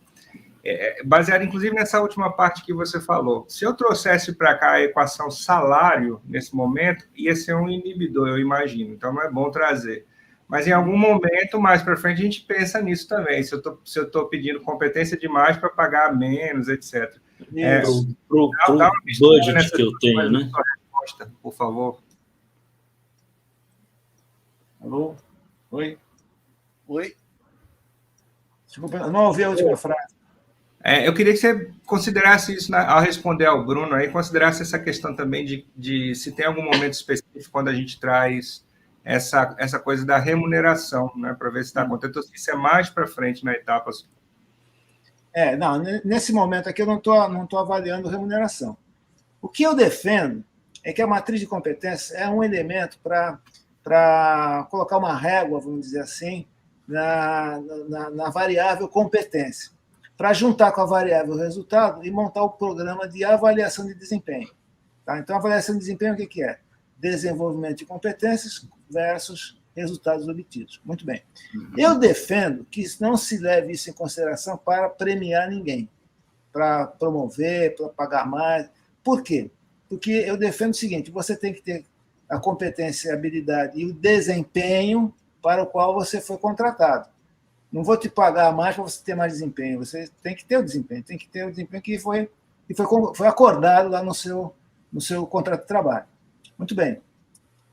baseado inclusive nessa última parte que você falou, se eu trouxesse para cá a equação salário nesse momento, ia ser um inibidor, eu imagino, então não é bom trazer. Mas em algum momento, mais para frente, a gente pensa nisso também, se eu estou pedindo competência demais para pagar menos, etc. Pro budget que eu tenho, né? Resposta, por favor. Alô? Oi? Desculpa, eu não ouvi a última frase. Eu queria que você considerasse isso, ao responder ao Bruno, aí, considerasse essa questão também de se tem algum momento específico quando a gente traz essa coisa da remuneração, né, para ver se está contente. Então, isso é mais para frente na etapa. Não, nesse momento aqui eu não tô avaliando remuneração. O que eu defendo é que a matriz de competência é um elemento para colocar uma régua, vamos dizer assim, na variável competência, para juntar com a variável resultado e montar o programa de avaliação de desempenho. Tá? Então, a avaliação de desempenho, o que é? Desenvolvimento de competências versus resultados obtidos. Muito bem. Eu defendo que não se leve isso em consideração para premiar ninguém, para promover, para pagar mais. Por quê? Porque eu defendo o seguinte, você tem que ter a competência, a habilidade e o desempenho para o qual você foi contratado. Não vou te pagar mais para você ter mais desempenho, você tem que ter o desempenho, que foi acordado lá no seu contrato de trabalho. Muito bem.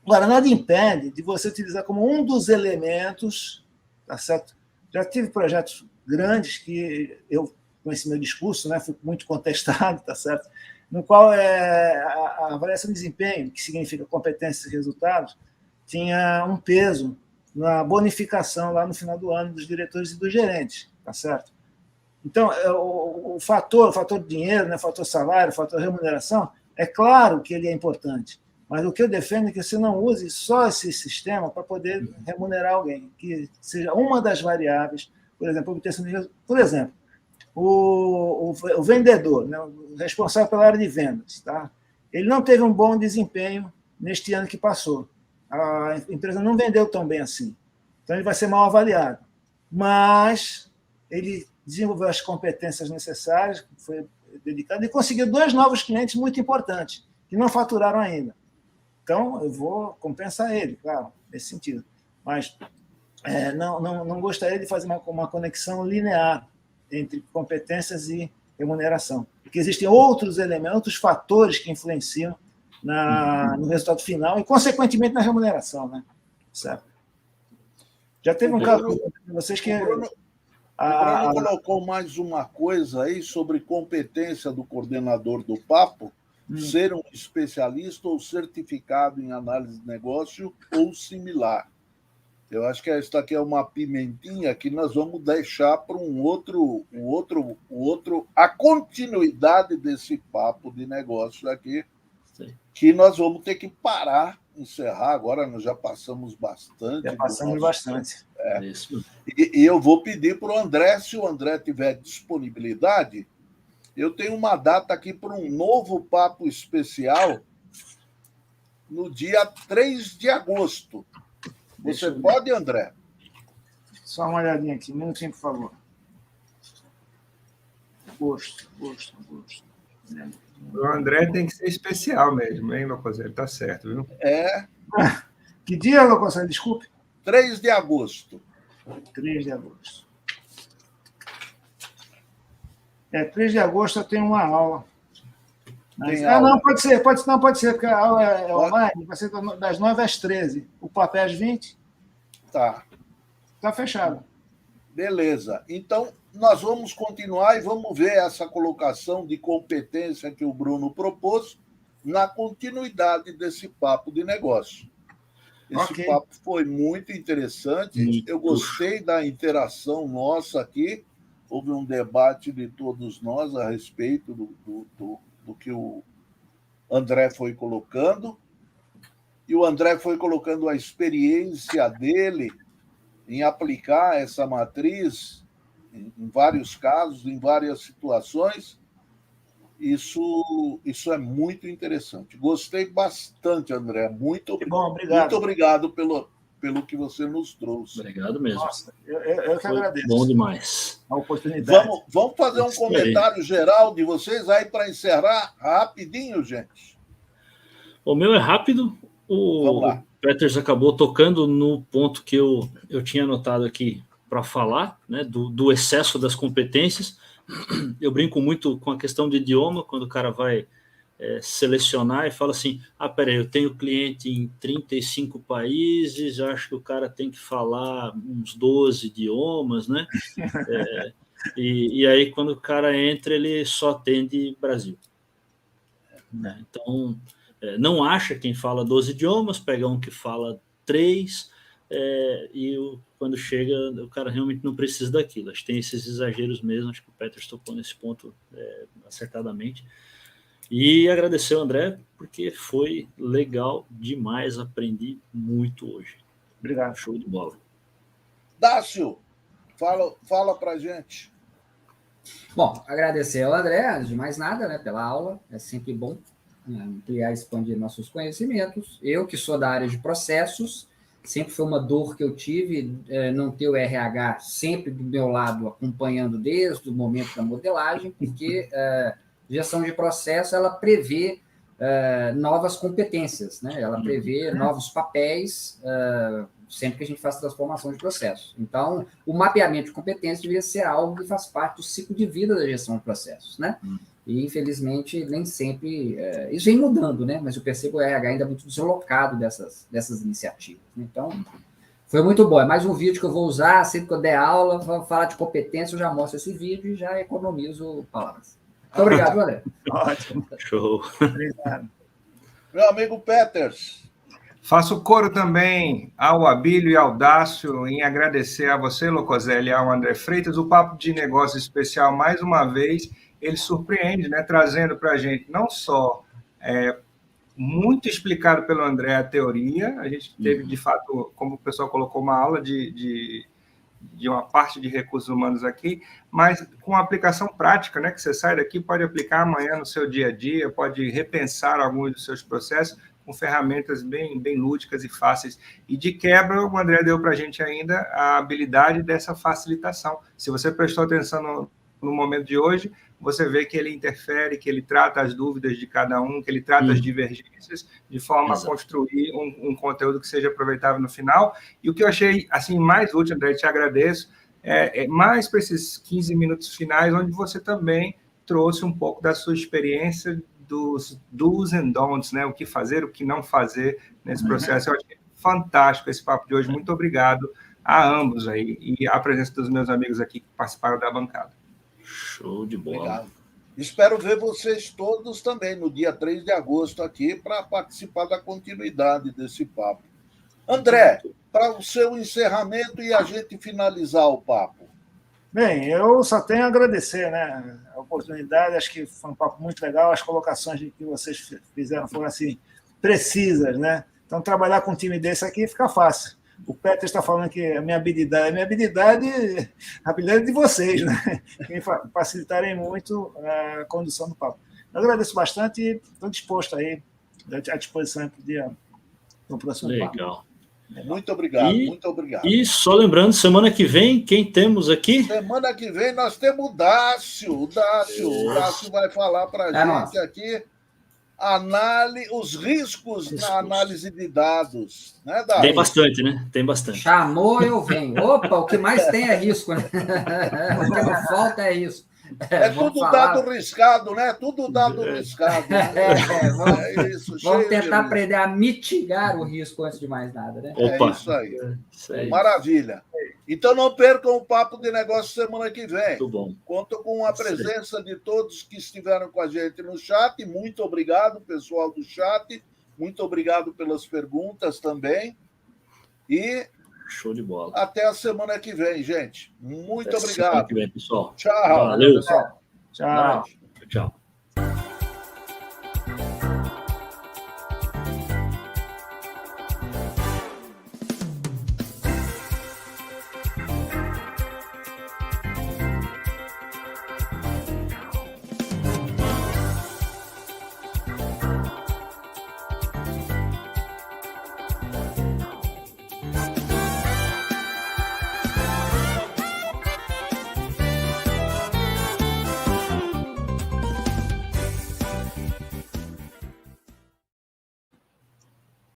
Agora, nada impede de você utilizar como um dos elementos, tá certo? Já tive projetos grandes que eu, com esse meu discurso, né, fui muito contestado, tá certo? No qual a avaliação de desempenho, que significa competências e resultados, tinha um peso na bonificação lá no final do ano dos diretores e dos gerentes, tá certo? Então, o fator dinheiro, né, o fator salário, o fator remuneração, é claro que ele é importante, mas o que eu defendo é que você não use só esse sistema para poder remunerar alguém, que seja uma das variáveis, por exemplo, o vendedor, né, o responsável pela área de vendas, tá? Ele não teve um bom desempenho neste ano que passou. A empresa não vendeu tão bem assim. Então, ele vai ser mal avaliado. Mas ele desenvolveu as competências necessárias, foi dedicado, e conseguiu 2 novos clientes muito importantes, que não faturaram ainda. Então, eu vou compensar ele, claro, nesse sentido. Mas não gostaria de fazer uma conexão linear entre competências e remuneração. Porque existem outros elementos, outros fatores que influenciam no resultado final e, consequentemente, na remuneração. Né? Certo? Já teve um caso de vocês que... O Bruno colocou mais uma coisa aí sobre competência do coordenador do papo, ser um especialista ou certificado em análise de negócio ou similar. Eu acho que esta aqui é uma pimentinha que nós vamos deixar para a continuidade desse papo de negócio aqui, sim, que nós vamos ter que parar, encerrar agora, nós já passamos bastante. Já passamos bastante. Isso. E eu vou pedir para o André, se o André tiver disponibilidade, eu tenho uma data aqui para um novo papo especial no dia 3 de agosto. Você pode, André? Só uma olhadinha aqui, um minutinho, por favor. Agosto. O André tem que ser especial mesmo, hein, Locoselli? Tá certo, viu? Que dia, Locoselli? Desculpe. 3 de agosto. 3 de agosto. 3 de agosto eu tenho uma aula. Não, pode ser, porque a aula é online, vai ser das 9 às 13. O papel às 20. Tá. Está fechado. Beleza. Então, nós vamos continuar e vamos ver essa colocação de competência que o Bruno propôs na continuidade desse papo de negócio. Esse papo foi muito interessante. Eu gostei da interação nossa aqui. Houve um debate de todos nós a respeito do que o André foi colocando. E o André foi colocando a experiência dele em aplicar essa matriz em vários casos, em várias situações. Isso é muito interessante. Gostei bastante, André. Muito obrigado pelo que você nos trouxe. Obrigado mesmo. Nossa, eu que agradeço. Bom demais. A oportunidade. Vamos fazer um comentário geral de vocês aí para encerrar rapidinho, gente. O meu é rápido. O Peters acabou tocando no ponto que eu tinha anotado aqui para falar, né, do excesso das competências. Eu brinco muito com a questão de idioma, quando o cara vai selecionar e fala assim, peraí, eu tenho cliente em 35 países, acho que o cara tem que falar uns 12 idiomas, né? E aí, quando o cara entra, ele só atende Brasil. Então, não acha quem fala 12 idiomas, pega um que fala 3, quando chega, o cara realmente não precisa daquilo. Acho que tem esses exageros mesmo, acho que o Peters tocou nesse ponto acertadamente. E agradecer ao André, porque foi legal demais, aprendi muito hoje. Obrigado. Show de bola. Dácio, fala pra gente. Bom, agradecer ao André, antes de mais nada, né, pela aula, é sempre bom ampliar e expandir nossos conhecimentos. Eu, que sou da área de processos, sempre foi uma dor que eu tive, não ter o RH sempre do meu lado, acompanhando desde o momento da modelagem, porque gestão de processo, ela prevê novas competências, né? Ela prevê novos papéis, sempre que a gente faz transformação de processo. Então, o mapeamento de competências deveria ser algo que faz parte do ciclo de vida da gestão de processos, né? E, infelizmente, nem sempre... isso vem mudando, né? Mas eu percebo o RH ainda muito deslocado dessas iniciativas. Então, foi muito bom. É mais um vídeo que eu vou usar, sempre que eu der aula, vou falar de competência, eu já mostro esse vídeo e já economizo palavras. Muito obrigado, André. Ótimo. Show. Obrigado. Meu amigo Peters. Faço coro também ao Abílio e ao Dácio em agradecer a você, Locoselli, e ao André Freitas. O Papo de Negócio Especial, mais uma vez, ele surpreende, né? Trazendo para a gente não só muito explicado pelo André a teoria, a gente teve, de fato, como o pessoal colocou, uma aula de uma parte de recursos humanos aqui, mas com aplicação prática, né? Que você sai daqui, pode aplicar amanhã no seu dia a dia, pode repensar alguns dos seus processos com ferramentas bem lúdicas e fáceis. E de quebra, o André deu para a gente ainda a habilidade dessa facilitação. Se você prestou atenção no momento de hoje, você vê que ele interfere, que ele trata as dúvidas de cada um, que ele trata as divergências, de forma a construir um conteúdo que seja aproveitável no final. E o que eu achei assim, mais útil, André, te agradeço, mais para esses 15 minutos finais, onde você também trouxe um pouco da sua experiência dos do's and don'ts, né? O que fazer, o que não fazer nesse processo. Eu achei fantástico esse papo de hoje. Muito obrigado a ambos aí e a presença dos meus amigos aqui que participaram da bancada. Show de bola. Obrigado. Espero ver vocês todos também no dia 3 de agosto aqui para participar da continuidade desse papo. André, para o seu encerramento e a gente finalizar o papo. Bem, eu só tenho a agradecer, né, a oportunidade, acho que foi um papo muito legal, as colocações que vocês fizeram foram assim, precisas, né? Então, trabalhar com um time desse aqui fica fácil. O Peter está falando que a minha habilidade a habilidade de vocês, né? Que me facilitarem muito a condução do papo. Eu agradeço bastante e estou disposto aí, à disposição para o próximo papo. Legal. Muito obrigado, muito obrigado. E só lembrando, semana que vem, quem temos aqui? Semana que vem nós temos o Dácio. O Dácio vai falar para a gente aqui os riscos na análise de dados. Né, Dácio? Tem bastante, né? Tem bastante. Chamou, eu venho. Opa, o que mais tem é risco, né? O que não falta é risco. Tudo dado riscado, né? Tudo dado riscado. Né? Vamos tentar aprender a mitigar o risco antes de mais nada, né? Opa. É isso aí. Maravilha. Então não percam o Papo de Negócio semana que vem. Muito bom. Conto com a presença de todos que estiveram com a gente no chat. Muito obrigado, pessoal do chat. Muito obrigado pelas perguntas também. E show de bola. Até a semana que vem, gente. Muito obrigado. Semana que vem, pessoal. Tchau. Valeu, pessoal. Tchau. Tchau.